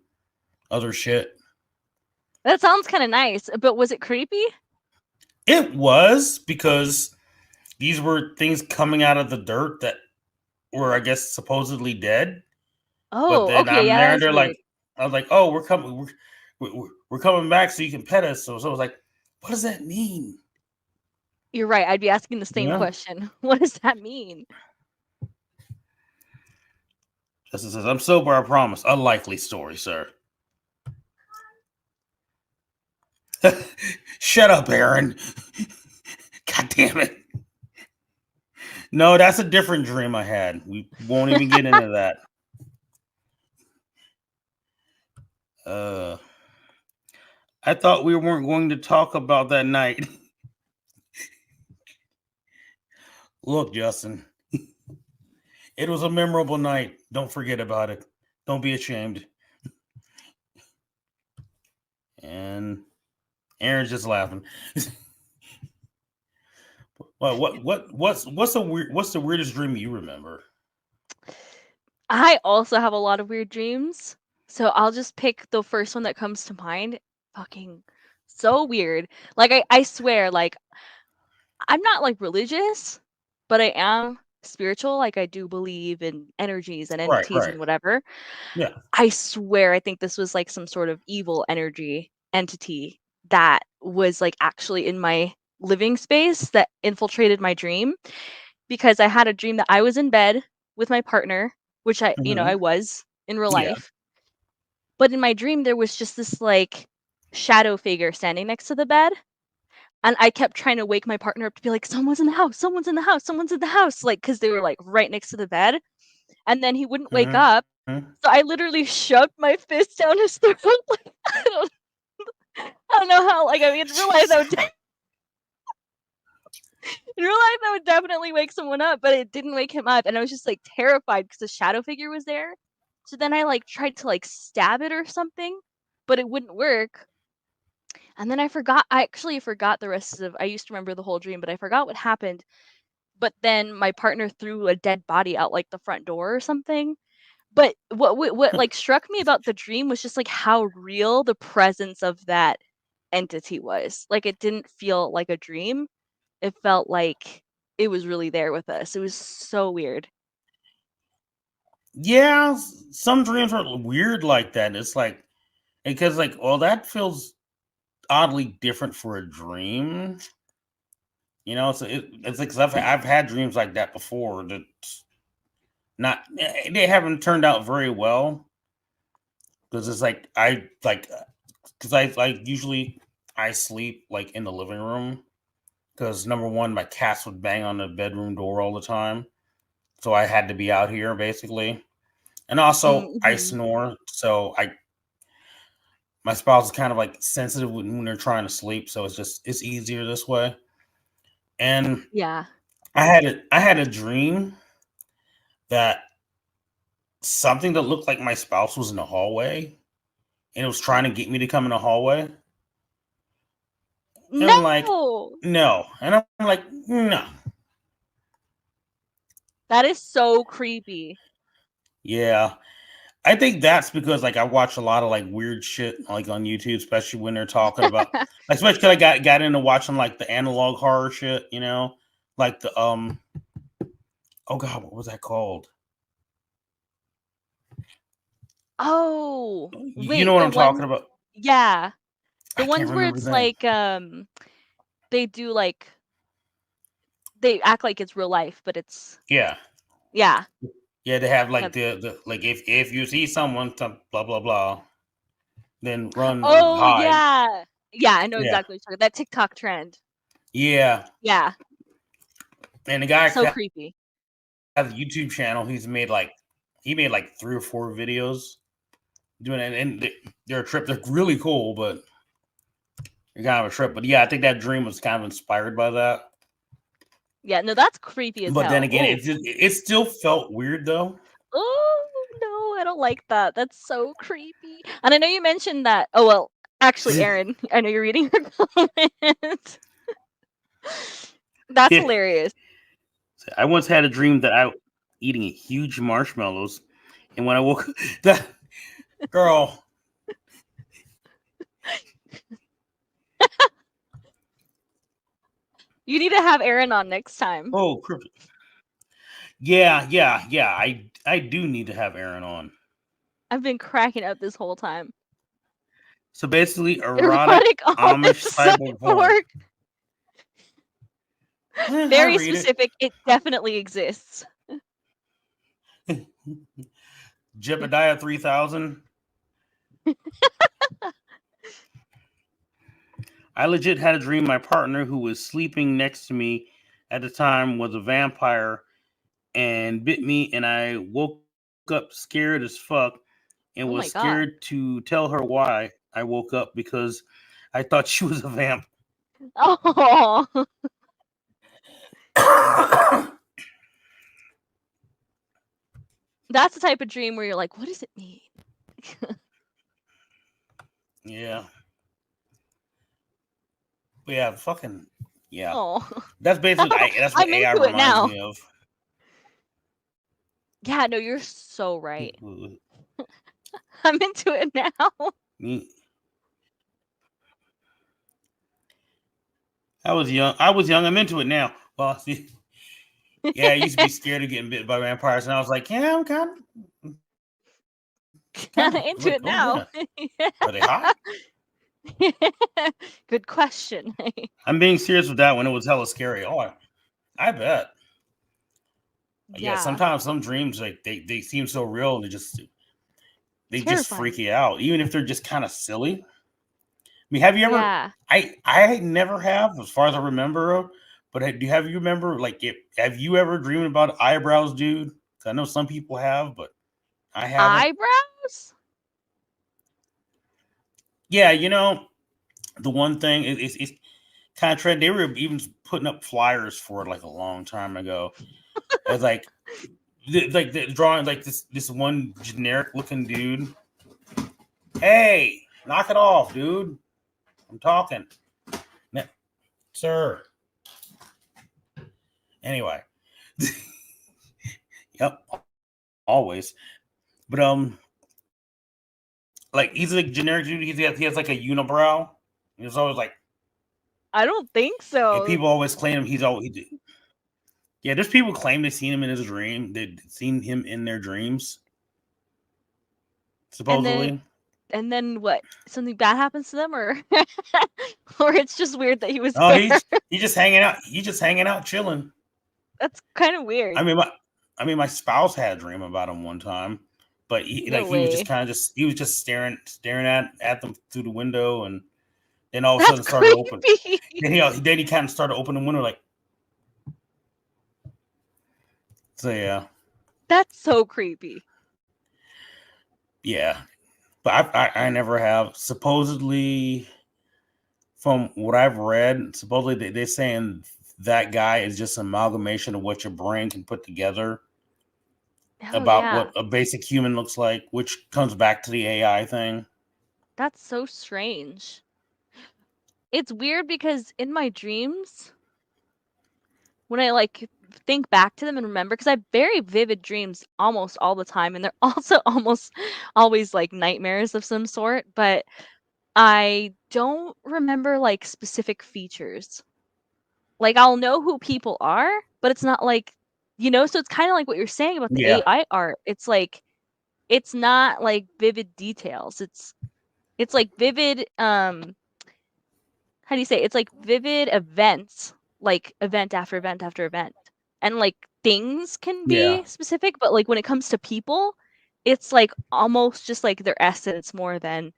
other shit. That sounds kind of nice, but was it creepy? It was, because these were things coming out of the dirt that were, I guess, supposedly dead. Oh, but then okay, yeah, they're like, I was like, oh, we're coming back so you can pet us. So I was like, what does that mean? You're right. I'd be asking the same question. What does that mean? Justin says, I'm sober, I promise. Unlikely story, sir. Shut up, Aaron. God damn it. No, that's a different dream I had. We won't even get into that. I thought we weren't going to talk about that night. Look, Justin, it was a memorable night. Don't forget about it. Don't be ashamed. And Aaron's just laughing. What's the weirdest dream you remember? I also have a lot of weird dreams. So I'll just pick the first one that comes to mind. Fucking so weird. Like I swear, like I'm not like religious, but I am spiritual. Like I do believe in energies and Right, entities right. and whatever. Yeah. I swear I think this was like some sort of evil energy entity that was like actually in my living space that infiltrated my dream, because I had a dream that I was in bed with my partner, which I Mm-hmm. was in real Yeah. life. But in my dream there was just this like shadow figure standing next to the bed. And I kept trying to wake my partner up to be like, someone's in the house, someone's in the house, someone's in the house, like, because they were like right next to the bed. And then he wouldn't wake up. Mm-hmm. So I literally shoved my fist down his throat. Like, I don't know how. Like, I mean, realize I would. In real life, that would definitely wake someone up, but it didn't wake him up, and I was just like terrified because the shadow figure was there. So then I like tried to like stab it or something, but it wouldn't work. And then I forgot. I actually forgot the rest of. I used to remember the whole dream, but I forgot what happened. But then my partner threw a dead body out like the front door or something. But what like struck me about the dream was just like how real the presence of that entity was. Like it didn't feel like a dream. It felt like it was really there with us. It was so weird. Yeah, some dreams are weird like that. It's like because like, well, that feels oddly different for a dream. You know, so it's like 'cause I've had dreams like that before that not they haven't turned out very well because it's like I like because I like usually I sleep like in the living room because number one my cats would bang on the bedroom door all the time, so I had to be out here basically, and also I Mm-hmm. snore, so I my spouse is kind of like sensitive when they're trying to sleep, so it's easier this way. And Yeah. I had a dream that something that looked like my spouse was in the hallway and it was trying to get me to come in the hallway. And I'm like, No, no. And I'm like, no. that is so creepy. Yeah. I think that's because like I watch a lot of like weird shit like on YouTube, especially when they're talking about like especially 'cause I got into watching like the analog horror shit, you know? Like the oh god, what was that called? Oh, You know wait, what the I'm talking one, about? yeah, the I can't ones where remember it's the name. like they do like they act like it's real life, but it's Yeah. yeah. Yeah, they have Yeah. like the like if you see someone blah blah blah, then run or Oh hide. yeah. Yeah, I know Yeah. exactly what you're talking. That TikTok trend. Yeah. Yeah. And the guy So creepy. has a YouTube channel. He made like 3 or 4 videos doing it, and they're a trip. They're really cool, but they're kind of a trip. But yeah, I think that dream was kind of inspired by that. Yeah, no, that's creepy as But then hell. again, Oh, it still felt weird though. oh no, I don't like that. That's so creepy. And I know you mentioned that. Oh well, actually, Aaron, I know you're reading her comment. That's Yeah. hilarious. I once had a dream that I eating huge marshmallows, and when I woke that girl. You need to have Aaron on next time. Oh, cryptic. Yeah. I do need to have Aaron on. I've been cracking up this whole time. So basically, Erotic erotic Amish Amish cyber porn. cyborg. I Very read it. specific. It definitely exists. Jebediah 3000. I legit had a dream my partner who was sleeping next to me at the time was a vampire and bit me, and I woke up scared as fuck and Oh was my god. scared to tell her why I woke up because I thought she was a vamp. Oh. That's the type of dream where you're like, what does it mean? Yeah. But yeah, fucking yeah. Oh, That's basically that's what I'm AI into it reminds now. me of. Yeah, no, you're so right. I'm into it now. I was young. I'm into it now. Well, see, yeah, I used to be scared of getting bit by vampires, and I was like, yeah, I'm kind Kind of of into it now. Yeah. Are they hot? Good question. I'm being serious with that one. It was hella scary. Oh, I bet. Yeah. Sometimes some dreams like they seem so real. They just freak you out, even if they're just kind of silly. I mean, have you ever? Yeah. I never have, as far as I remember. But have you remember have you ever dreamed about eyebrows, dude? I know some people have, but I haven't. Eyebrows? Yeah, the one thing it's kind of trend. They were even putting up flyers for it like a long time ago. It's like the drawing like this one generic looking dude. Hey, knock it off, dude. I'm talking, sir. Anyway, yep, always. But like he's like generic dude. He has like a unibrow. He's always like. I don't think so. People always claim he's always. Yeah, there's people claim they've seen him in his dream. They've seen him in their dreams. Supposedly. And then what? Something bad happens to them, or or it's just weird that he was there? he's just hanging out. He's just hanging out, chilling. That's kind of weird. I mean, my spouse had a dream about him one time, but he was just kind of he was just staring at them through the window, and then all of a sudden started opening. Then he kind of started opening the window like. So yeah. That's so creepy. Yeah. But I never have. Supposedly, from what I've read, supposedly they're saying that guy is just an amalgamation of what your brain can put together about what a basic human looks like, which comes back to the AI thing. That's so strange. It's weird because in my dreams, when I like think back to them and remember, because I have very vivid dreams almost all the time, and they're also almost always like nightmares of some sort, but I don't remember like specific features. Like I'll know who people are, but it's not like, so it's kind of like what you're saying about the AI art. It's like, it's not like vivid details. It's like vivid, how do you say? It's like vivid events, like event after event after event. And like things can be specific, but like when it comes to people, it's like almost just like their essence more than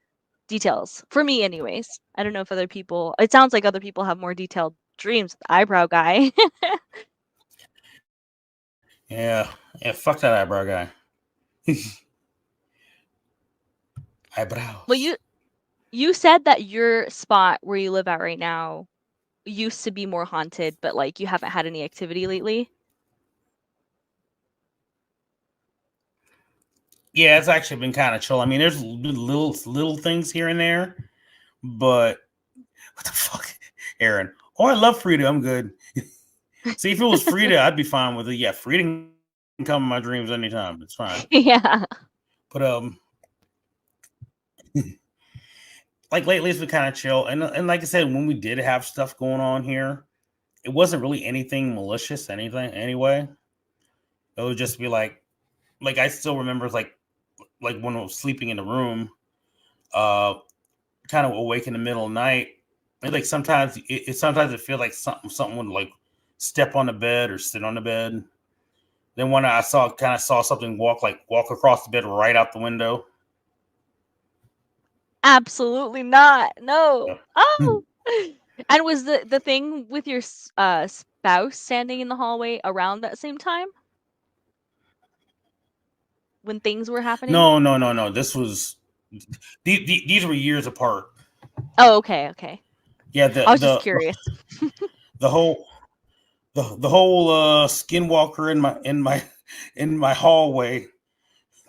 details. For me anyways. I don't know if it sounds like other people have more detailed dreams. The eyebrow guy. Yeah, fuck that eyebrow guy. Eyebrows. Well, you said that your spot where you live at right now used to be more haunted, but like you haven't had any activity lately. Yeah, it's actually been kind of chill. I mean, there's little things here and there, but what the fuck, Aaron? Oh, I love Frida. I'm good. See, if it was Frida, I'd be fine with it. Yeah, Frida can come in my dreams anytime. It's fine. Yeah. But like lately it's been kind of chill, and like I said, when we did have stuff going on here, it wasn't really anything malicious, anyway. It would just be like I still remember like when I was sleeping in the room, kind of awake in the middle of the night, and like sometimes it feels like something would like step on the bed or sit on the bed. Then one I saw something walk across the bed right out the window. Absolutely not. No. Yeah. Oh. And was the thing with your spouse standing in the hallway around that same time? When things were happening? No. This was these were years apart. Oh, okay. Yeah, I was just curious. The whole skinwalker in my hallway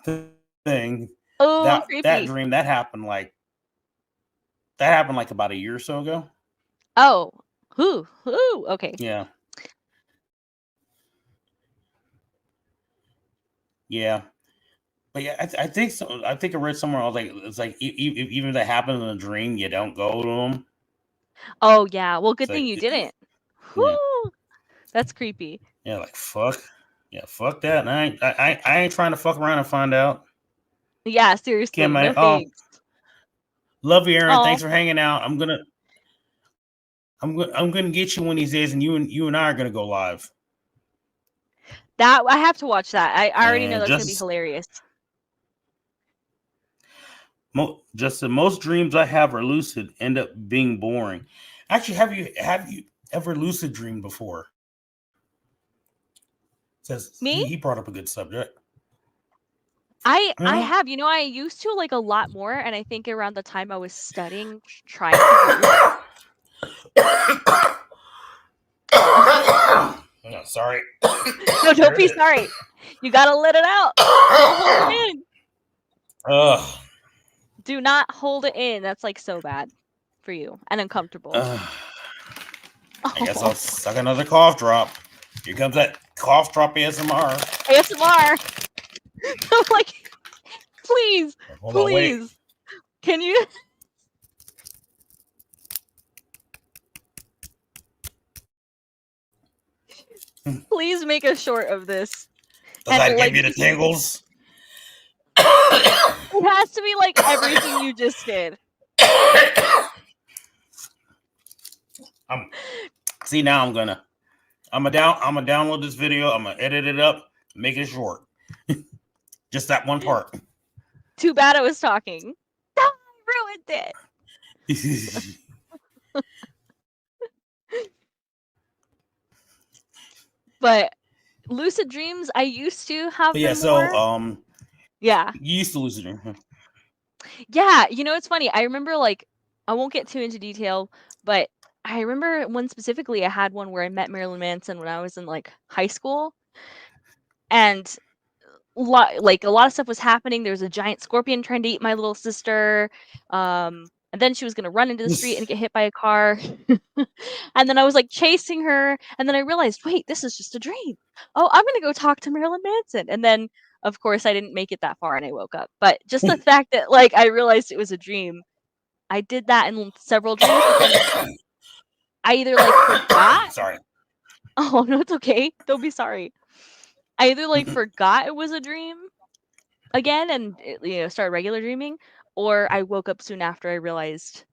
thing. Oh, That creepy. dream that happened like about a year or so ago. Oh, who? Okay. Yeah. Yeah. But yeah, I think so. I think I read somewhere. I was like, it's like even if that happens in a dream, you don't go to them. Oh yeah. Well, good It's thing like, you didn't. yeah, Whoo! That's creepy. yeah, like fuck, yeah, fuck that. And I ain't trying to fuck around and find out. Yeah, Kim, seriously. No thanks. love you, Aaron. Oh, Thanks for hanging out. I'm gonna get you one of these days, and you and I are gonna go live. that I have to watch that. I already know And that's gonna be hilarious. Just the most dreams I have are lucid end up being boring. Actually, have you ever lucid dreamed before? Says Me? he brought up a good subject. I Huh? have. I used to like a lot more, and I think around the time I was studying, trying to do. Oh. No, sorry. No, don't be sorry. You gotta let it out. Don't hold it in. Ugh. Do not hold it in. That's like so bad for you and uncomfortable. I guess I'll suck another cough drop. Here comes that cough drop ASMR. ASMR. I'm like, please, Hold on, wait. please. Can you? Please make a short of this. Does that give you the tingles? It has to be like everything you just did. See, now I'm gonna download this video. I'm gonna edit it up, make it short. Just that one part. Too bad I was talking. I ruined it. But lucid dreams, I used to have them more. Yeah. You used to lucid dream. Huh? Yeah, it's funny. I remember I won't get too into detail, but I remember one specifically. I had one where I met Marilyn Manson when I was in high school, and a lot of stuff was happening. There was a giant scorpion trying to eat my little sister. And then she was gonna run into the street and get hit by a car. And then I was chasing her, and then I realized, wait, this is just a dream. Oh, I'm gonna go talk to Marilyn Manson. And then of course I didn't make it that far and I woke up. But just the fact that I realized it was a dream. I did that in several dreams, but then I either forgot. Sorry. Oh no, it's okay. Don't be sorry. I either forgot it was a dream again and started regular dreaming, or I woke up soon after I realized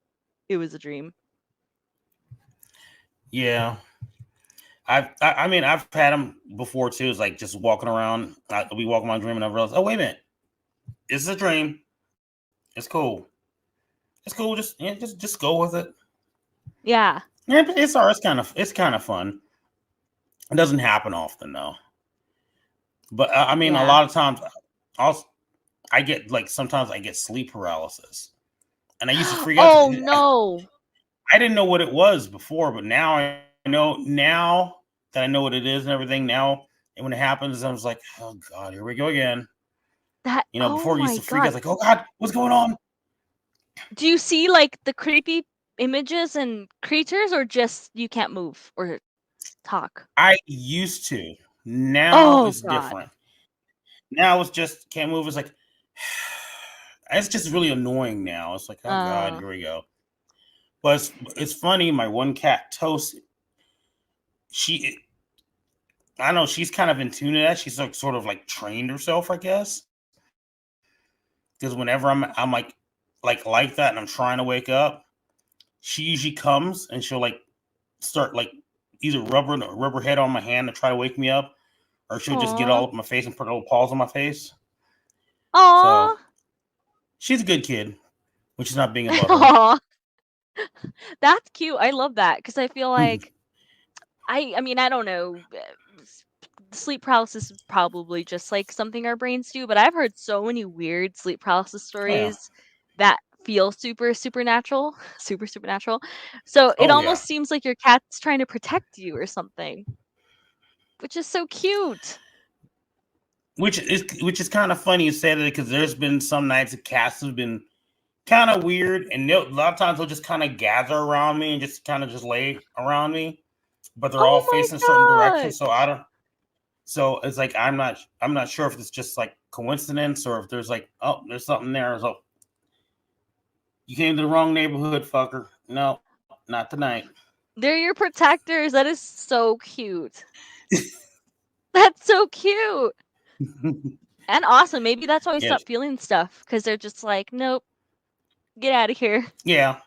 it was a dream. Yeah, I mean I've had them before too. It's just walking around. We walk my dream and I realize, oh wait a minute, this is a dream. It's cool. It's cool. Just go with it. Yeah. Yeah, but it's kind of fun. It doesn't happen often though. But I mean, a lot of times, I get sometimes I get sleep paralysis, and I used to freak out. Oh no! I didn't know what it was before, but now I know. Now that I know what it is and everything, now and when it happens, I was like, oh god, here we go again. Before I used to freak out, I was like, oh god, what's going on? Do you see the creepy images and creatures, or just you can't move or talk? I used to. Now it's different. Now it's just can't move. It's it's just really annoying now. It's like, oh god, here we go. But it's funny. My one cat, Toast, I know she's kind of in tune to that. She's sort of trained herself, I guess. Because whenever I'm like that, and I'm trying to wake up, she usually comes and she'll start either rub her head on my hand to try to wake me up, or she'll just get all up my face and put her little paws on my face. Aww. So she's a good kid, which is not being a butthole. That's cute. I love that because I feel like I mean, I don't know. Sleep paralysis is probably just something our brains do, but I've heard so many weird sleep paralysis stories that feel super supernatural. So it almost seems like your cat's trying to protect you or something, which is so cute. which is kind of funny you say that because there's been some nights the cats have been kind of weird, and a lot of times they'll just kind of gather around me and just kind of just lay around me, but they're all Oh my facing certain directions, God. so I don't. So it's like I'm not sure if it's just like coincidence or if there's like, oh, there's something there. So you came to the wrong neighborhood, fucker. No, not tonight. They're your protectors. That is so cute. That's so cute. And awesome. Maybe that's why we Yes. stopped feeling stuff, because they're just like, nope, get out of here. Yeah.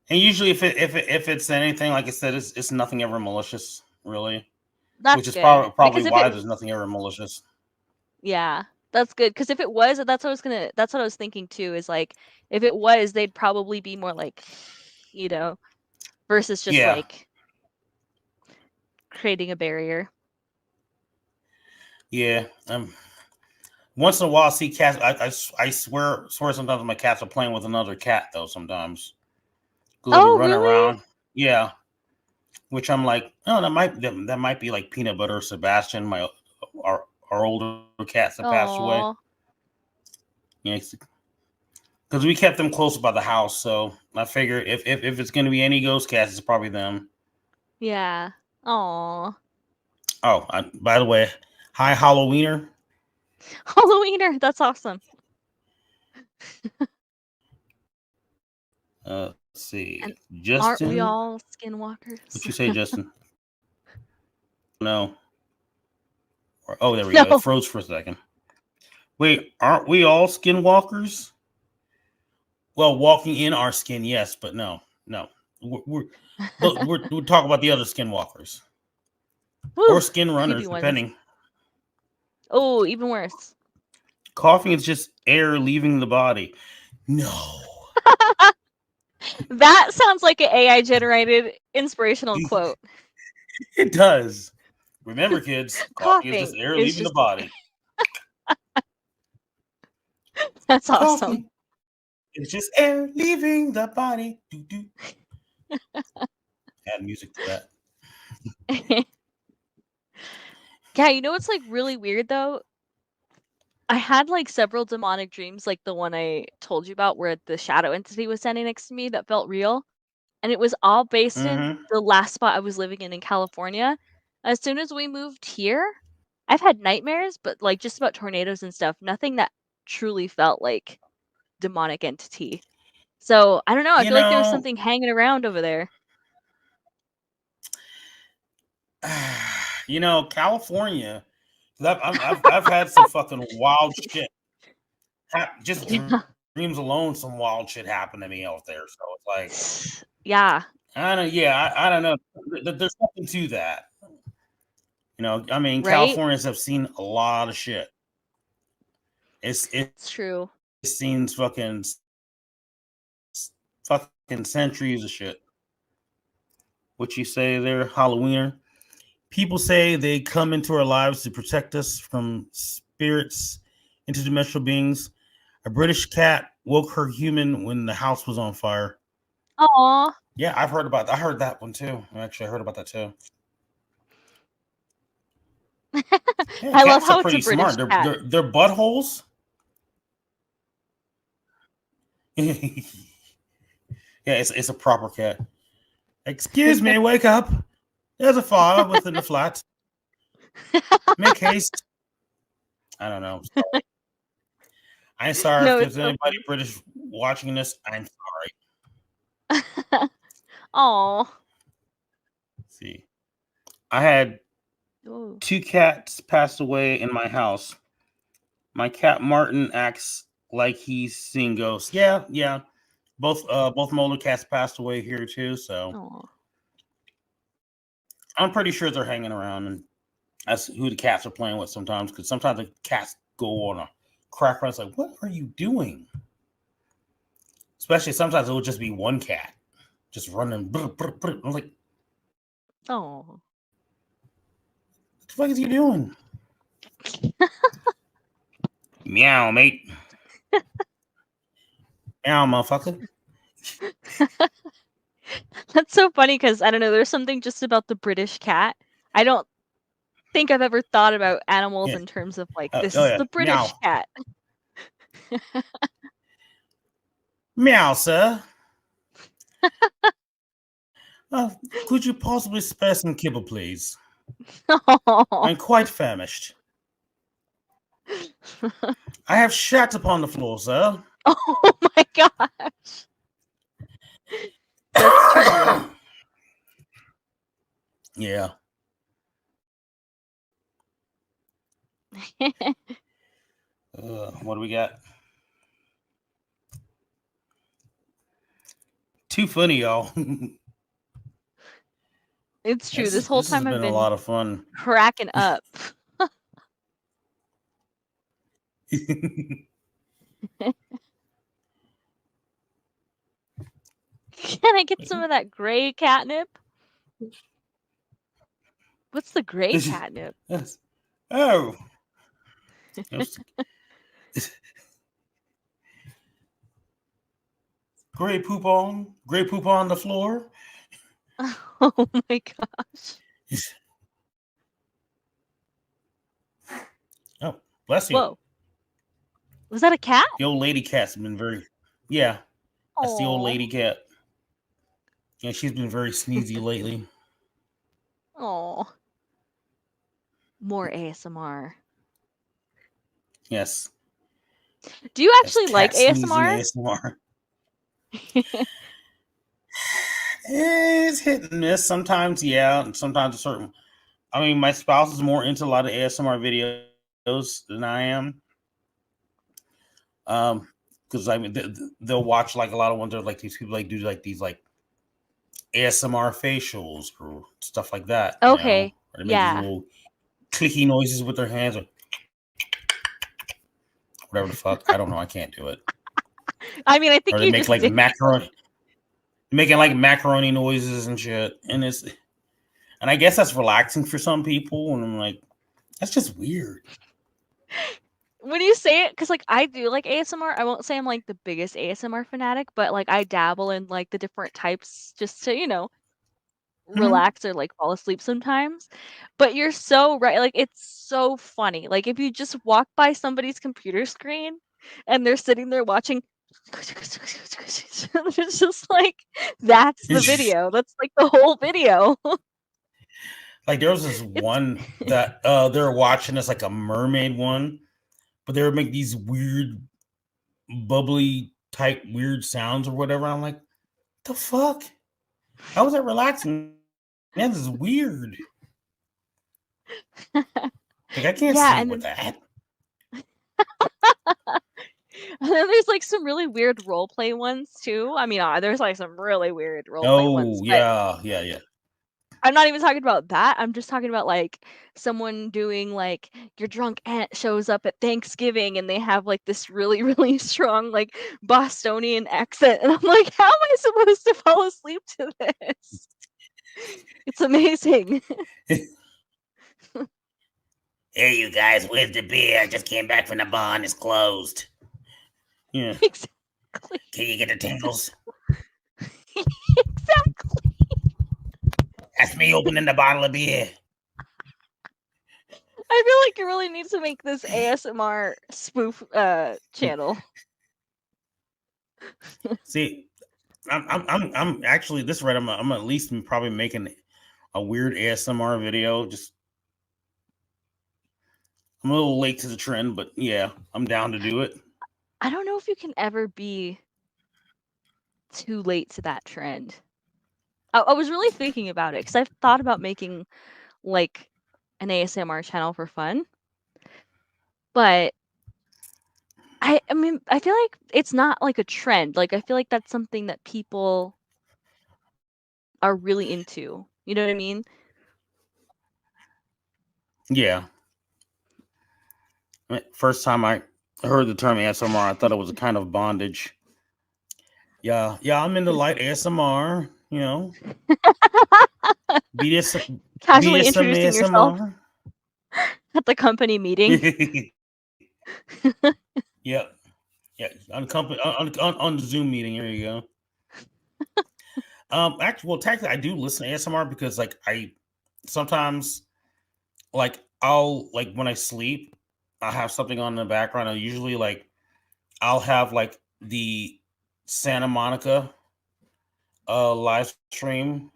And usually if it's anything, like I said, it's nothing ever malicious, really. That's Which is good. probably Because if why it, there's nothing ever malicious. yeah, that's good. Because if it was, that's what I was thinking too, is like, if it was, they'd probably be more like, versus just Yeah. like creating a barrier. Yeah. Once in a while I see cats. I swear sometimes my cats are playing with another cat though, sometimes. Oh, Running really? around. Yeah. Which I'm like, oh, that might be like Peanut Butter Sebastian, our older cats that passed away. Aw. Yeah, because we kept them close by the house, so I figure if it's going to be any ghost cats, it's probably them. Yeah. Aw. Oh, by the way, hi Halloweener. Halloweener. That's awesome. Let's see, And Justin. aren't we all skinwalkers? What you say, Justin? No. Oh, there we go. No. It froze for a second. Wait, aren't we all skinwalkers? Well, walking in our skin, yes, but no. We're talking about the other skinwalkers Woo, or skin runners, creepy ones. depending. Oh, even worse. Coughing is just air leaving the body. No. That sounds like an AI generated inspirational quote. It does. Remember, kids, coughing is just Coughing air is leaving the just- body. That's awesome. Coughing. It's just air leaving the body. Doo-doo. Add music to that. Yeah, you know what's like really weird though? I had like several demonic dreams, like the one I told you about where the shadow entity was standing next to me that felt real. And it was all based in the last spot I was living in California. As soon as we moved here, I've had nightmares, but like just about tornadoes and stuff. Nothing that truly felt like demonic entity. So I don't know. I feel like there was something hanging around over there. California. I've had some fucking wild shit. Just dreams alone, some wild shit happened to me out there. So it's like, yeah. I don't know. There's something to that. I mean, Right? Californians have seen a lot of shit. It's true. It's seen fucking centuries of shit. What you say there, Halloweener? People say they come into our lives to protect us from spirits, interdimensional beings. A British cat woke her human when the house was on fire. Aw. Yeah, I heard that one too. Actually, I heard about that too. Yeah, I love cats how are it's a pretty British smart. cat. They're buttholes. Yeah, it's a proper cat. Excuse me, wake up. There's a fire within the flat. Make haste. I don't know. Sorry. I'm sorry if there's anybody British watching this. I'm sorry. Aw. See, I had 2 cats pass away in my house. My cat Martin acts like he's seen ghosts. Yeah. Both Molar cats passed away here too, so Aww. I'm pretty sure they're hanging around, and that's who the cats are playing with sometimes. Because sometimes the cats go on a crack run. It's like, what are you doing? Especially sometimes it will just be one cat just running. I'm like, oh, what the fuck is he doing? Meow, mate. Meow, motherfucker. That's so funny because I don't know. There's something just about the British cat. I don't think I've ever thought about animals Yeah. in terms of like, Oh, this oh is yeah. the British Meow. cat. Meow, sir. Could you possibly spare some kibble, please? Oh. I'm quite famished. I have shat upon the floor, sir. Oh my gosh. That's true. though. Yeah. What do we got? Too funny, y'all. It's true. This whole This has time I've been a been lot of fun. cracking up. Can I get some of that gray catnip? What's the gray catnip? Oh. Gray poop on the floor. Oh my gosh. Oh, bless you. Whoa. Was that a cat? The old lady cat's been very, yeah. That's the old lady cat. Yeah, she's been very sneezy lately. Oh. More ASMR. Yes. Do you actually like sneezing ASMR? It's hit and miss. Sometimes, yeah, and sometimes a certain. I mean, my spouse is more into a lot of ASMR videos than I am. Because I mean, they'll watch like a lot of ones that like these people like do like these like ASMR facials or stuff like that. Okay. Or they make these little clicky noises with their hands or whatever the fuck. I don't know. I can't do it. I mean, I think or they you make just like did. macaroni, making like macaroni noises and shit, and I guess that's relaxing for some people, and I'm like, that's just weird. When you say it, because like I do like ASMR, I won't say I'm like the biggest ASMR fanatic, but like I dabble in like the different types just to relax or like fall asleep sometimes. But you're so right, like it's so funny. Like if you just walk by somebody's computer screen and they're sitting there watching it's just like that's the video. That's like the whole video. Like there was this one that they're watching. It's like a mermaid one, but they would make these weird, bubbly type weird sounds or whatever. I'm like, the fuck? How is that relaxing? Man, this is weird. Like I can't sleep with that. And then there's like some really weird role play ones too. I mean, there's like some really weird role play ones. Yeah. I'm not even talking about that. I'm just talking about like someone doing like your drunk aunt shows up at Thanksgiving and they have like this really, really strong like Bostonian accent. And I'm like, how am I supposed to fall asleep to this? It's amazing. Hey, you guys, where's the beer? I just came back from the bar and it's closed. Yeah. Exactly. Can you get the tingles? Exactly. That's me opening the bottle of beer. I feel like you really need to make this ASMR spoof channel. See, I'm actually this right. I'm at least probably making a weird ASMR video. Just I'm a little late to the trend, but yeah, I'm down to do it. I don't know if you can ever be too late to that trend. I was really thinking about it because I've thought about making like an ASMR channel for fun, but I mean, I feel like it's not like a trend. Like I feel like that's something that people are really into. You know what I mean? Yeah. First time I heard the term ASMR, I thought it was a kind of bondage. Yeah, I'm into light ASMR. You know, Casually BDSM introducing yourself at the company meeting. Yeah, on the Zoom meeting. Here you go. Actually, technically, I do listen to ASMR because, like, I sometimes, like I'll like when I sleep, I have something on in the background. I usually like I'll have like the Santa Monica live stream,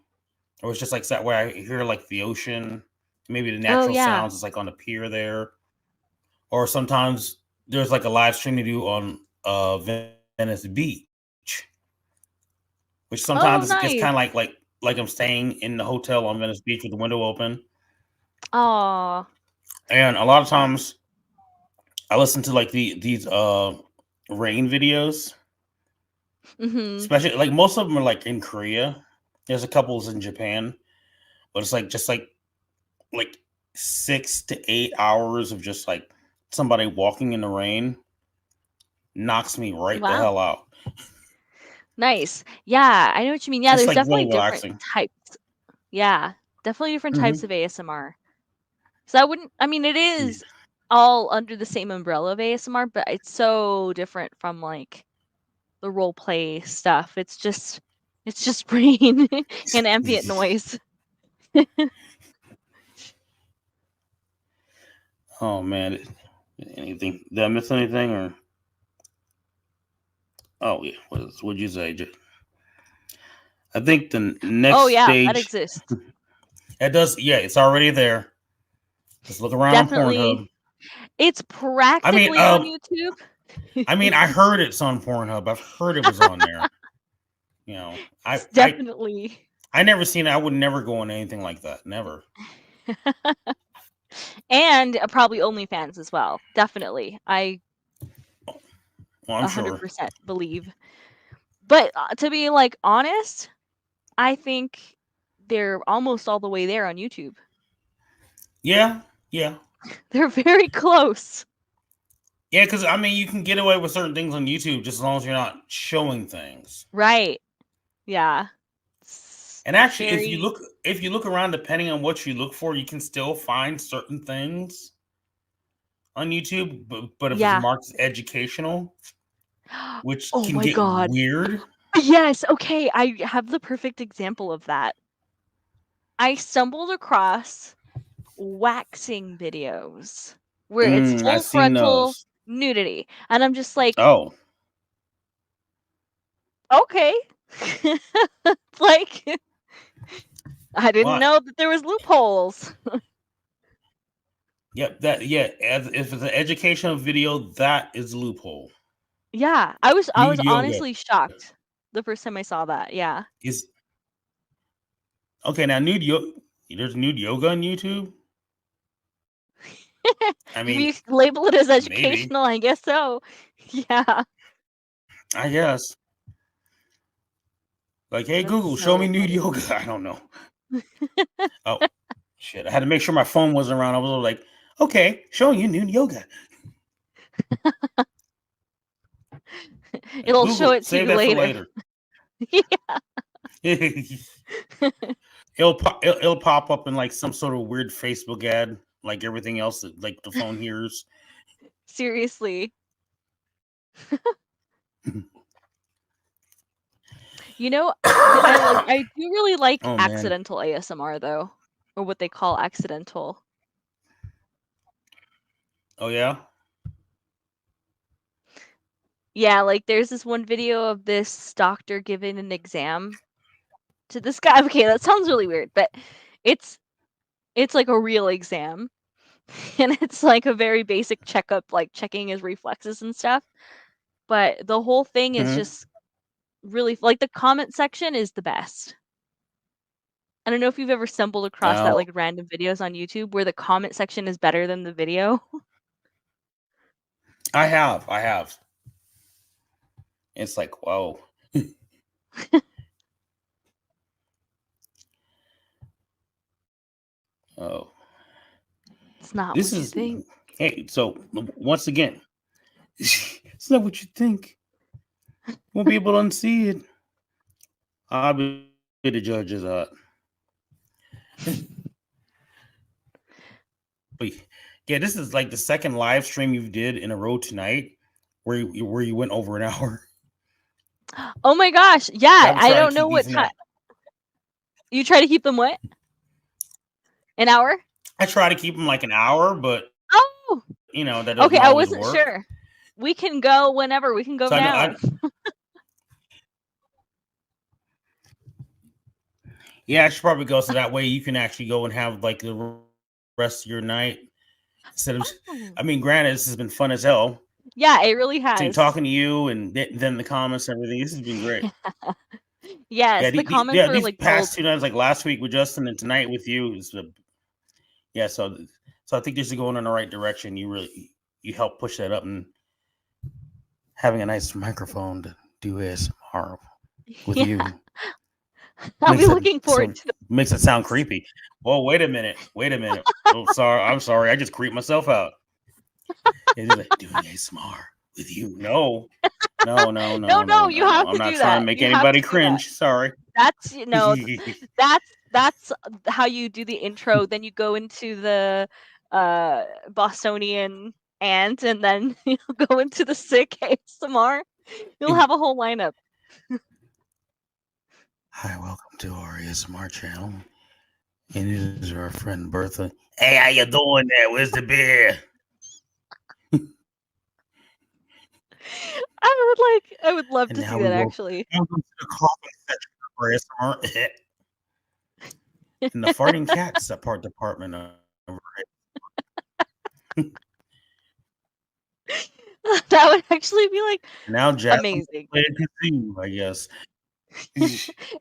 or it's just like that where I hear like the ocean, maybe the Oh natural yeah. sounds. It's like on the pier there, or sometimes there's like a live stream to do on Venice Beach, which sometimes Oh it's kind of nice. like I'm staying in the hotel on Venice Beach with the window open, Oh. and a lot of times I listen to like these rain videos, Mhm. especially like most of them are like in Korea. There's a couple in Japan, but it's like just like 6 to 8 hours of just like somebody walking in the rain knocks me right the Wow. hell out. Nice. Yeah, I know what you mean. Yeah, It's there's like definitely real different relaxing. types. Yeah, definitely different types Mm-hmm. of ASMR. So I mean, it is all under the same umbrella of ASMR, but it's so different from like the role play stuff. It's just rain and ambient noise. Oh man, anything? Did I miss anything? Or oh yeah, what'd you say? I think the next Oh yeah, that stage exists. it does. Yeah, it's already there. Just look around on Definitely. Pornhub. It's I mean, practically on YouTube. I heard it's on Pornhub. I've heard it was on there. You know, It's definitely. I never seen it. I would never go on anything like that. Never. And probably OnlyFans as well. Definitely. I Well, I'm sure. 100% believe. But to be like honest, I think they're almost all the way there on YouTube. Yeah, yeah, They're very close. yeah. Because I mean, you can get away with certain things on YouTube just as long as you're not showing things. Right. Yeah. It's And actually, very if you look around, depending on what you look for, you can still find certain things on YouTube. But if it's yeah. marked as educational, which Oh can my get god. weird. Yes, okay, I have the perfect example of that. I stumbled across waxing videos where it's I've full seen frontal those. nudity, and I'm just like, Oh, okay. Like, I didn't what? know that there was loopholes. Yep. If it's an educational video, that is a loophole. Yeah, I was Nude yoga honestly shocked the first time I saw that. Yeah. is okay. Now, there's nude yoga on YouTube. I If mean, you label it as maybe. educational, I guess so. Yeah. I guess. Like, hey That's Google, show me so nude funny. yoga. I don't know. Oh shit! I had to make sure my phone wasn't around. I was like, okay, showing you nude yoga. It'll show Google, it to save you that for later. later. It'll pop up in like some sort of weird Facebook ad, like everything else that like the phone hears. Seriously. You know, I do really like Oh man. accidental ASMR though, or what they call accidental. Oh yeah. Yeah, like there's this one video of this doctor giving an exam to this guy. Okay, that sounds really weird, but it's like a real exam. And it's like a very basic checkup, like checking his reflexes and stuff. But the whole thing is just really like the comment section is the best. I don't know if you've ever stumbled across that Oh, like random videos on YouTube where the comment section is better than the video. I have. It's like, whoa. Oh, It's not this what you is think. hey. So once again, it's not what you think. Won't be able to unsee it. I'll be the judge of that. But yeah, this is like the second live stream you did in a row tonight, where you went over an hour. Oh my gosh. Yeah, I I don't know what time. You try to keep them what? An hour? I try to keep them like an hour, but Oh, that doesn't okay. I always wasn't work. sure. We can go whenever. We can go So now. Yeah, I should probably go so that way you can actually go and have like the rest of your night instead of. I mean, granted, this has been fun as hell. Yeah, it really has. Talking to you and then the comments and everything. This has been great. Yes, the comments were these like past gold. 2 nights, like last week with Justin and tonight with you, is so I think this is going in the right direction. You help push that up, and having a nice microphone to do ASMR with you. I'll be looking forward to it. Makes it sound creepy. Well, wait a minute. Oh, sorry. I'm sorry. I just creeped myself out. It's like doing ASMR with you. No. You have I'm to not do trying that. to make You have anybody to do cringe. that. Sorry. That's that's how you do the intro. Then you go into the Bostonian and then you'll go into the sick ASMR. You'll have a whole lineup. Hi, welcome to our ASMR channel. And it is our friend Bertha. Hey, how you doing there? Where's the beer? I would love to see that actually. In the farting cats department. That would actually be like now amazing. I guess.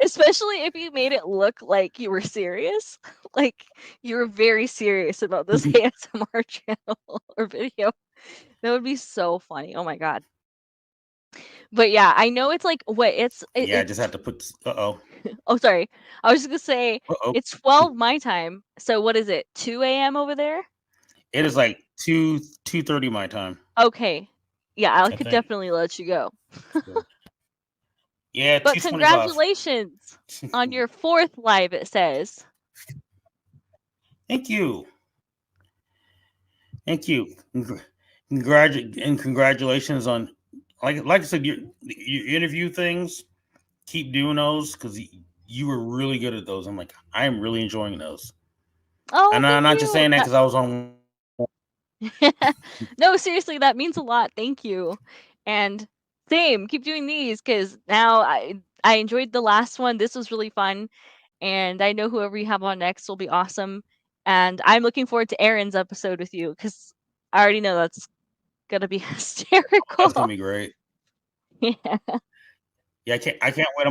Especially if you made it look like you were serious. Like you were very serious about this ASMR channel or video. That would be so funny. Oh my god. But yeah, I know it's like I just have to put Oh, sorry. I was just gonna say it's 12 my time. So what is it? 2 a.m. over there? It is like 2:30 my time. Okay. Yeah, I could definitely let you go. Yeah, but congratulations on your 4th live, it says. Thank you. Congratulations on, like I said, your interview things. Keep doing those because you were really good at those. I'm really enjoying those. Oh, and I'm not just saying that because I was on. No, seriously, that means a lot. Thank you. And same, keep doing these because now I enjoyed the last one. This was really fun. And I know whoever you have on next will be awesome. And I'm looking forward to Aaron's episode with you because I already know that's going to be hysterical. That's going to be great. Yeah. Yeah, I can't wait.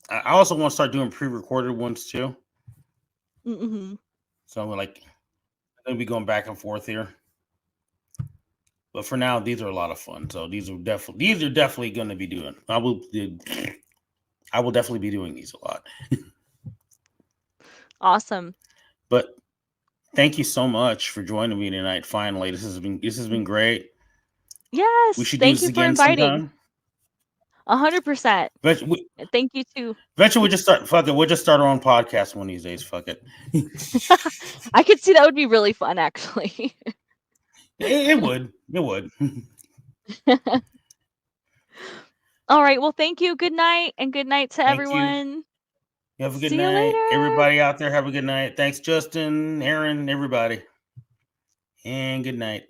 I also want to start doing pre-recorded ones too. Mm-hmm. So I'm going to be going back and forth here. But for now, these are a lot of fun. So these are definitely going to be doing. I will definitely be doing these a lot. Awesome. But thank you so much for joining me tonight. Finally, this has been great. Yes. We should thank you for inviting. 100%. Thank you too. Eventually, we'll just start. Fuck it. We'll just start our own podcast one of these days. Fuck it. I could see that would be really fun, actually. It would. All right. Well, thank you. Good night, and good night to everyone. You have a good night. Everybody out there, have a good night. Thanks, Justin, Aaron, everybody. And good night.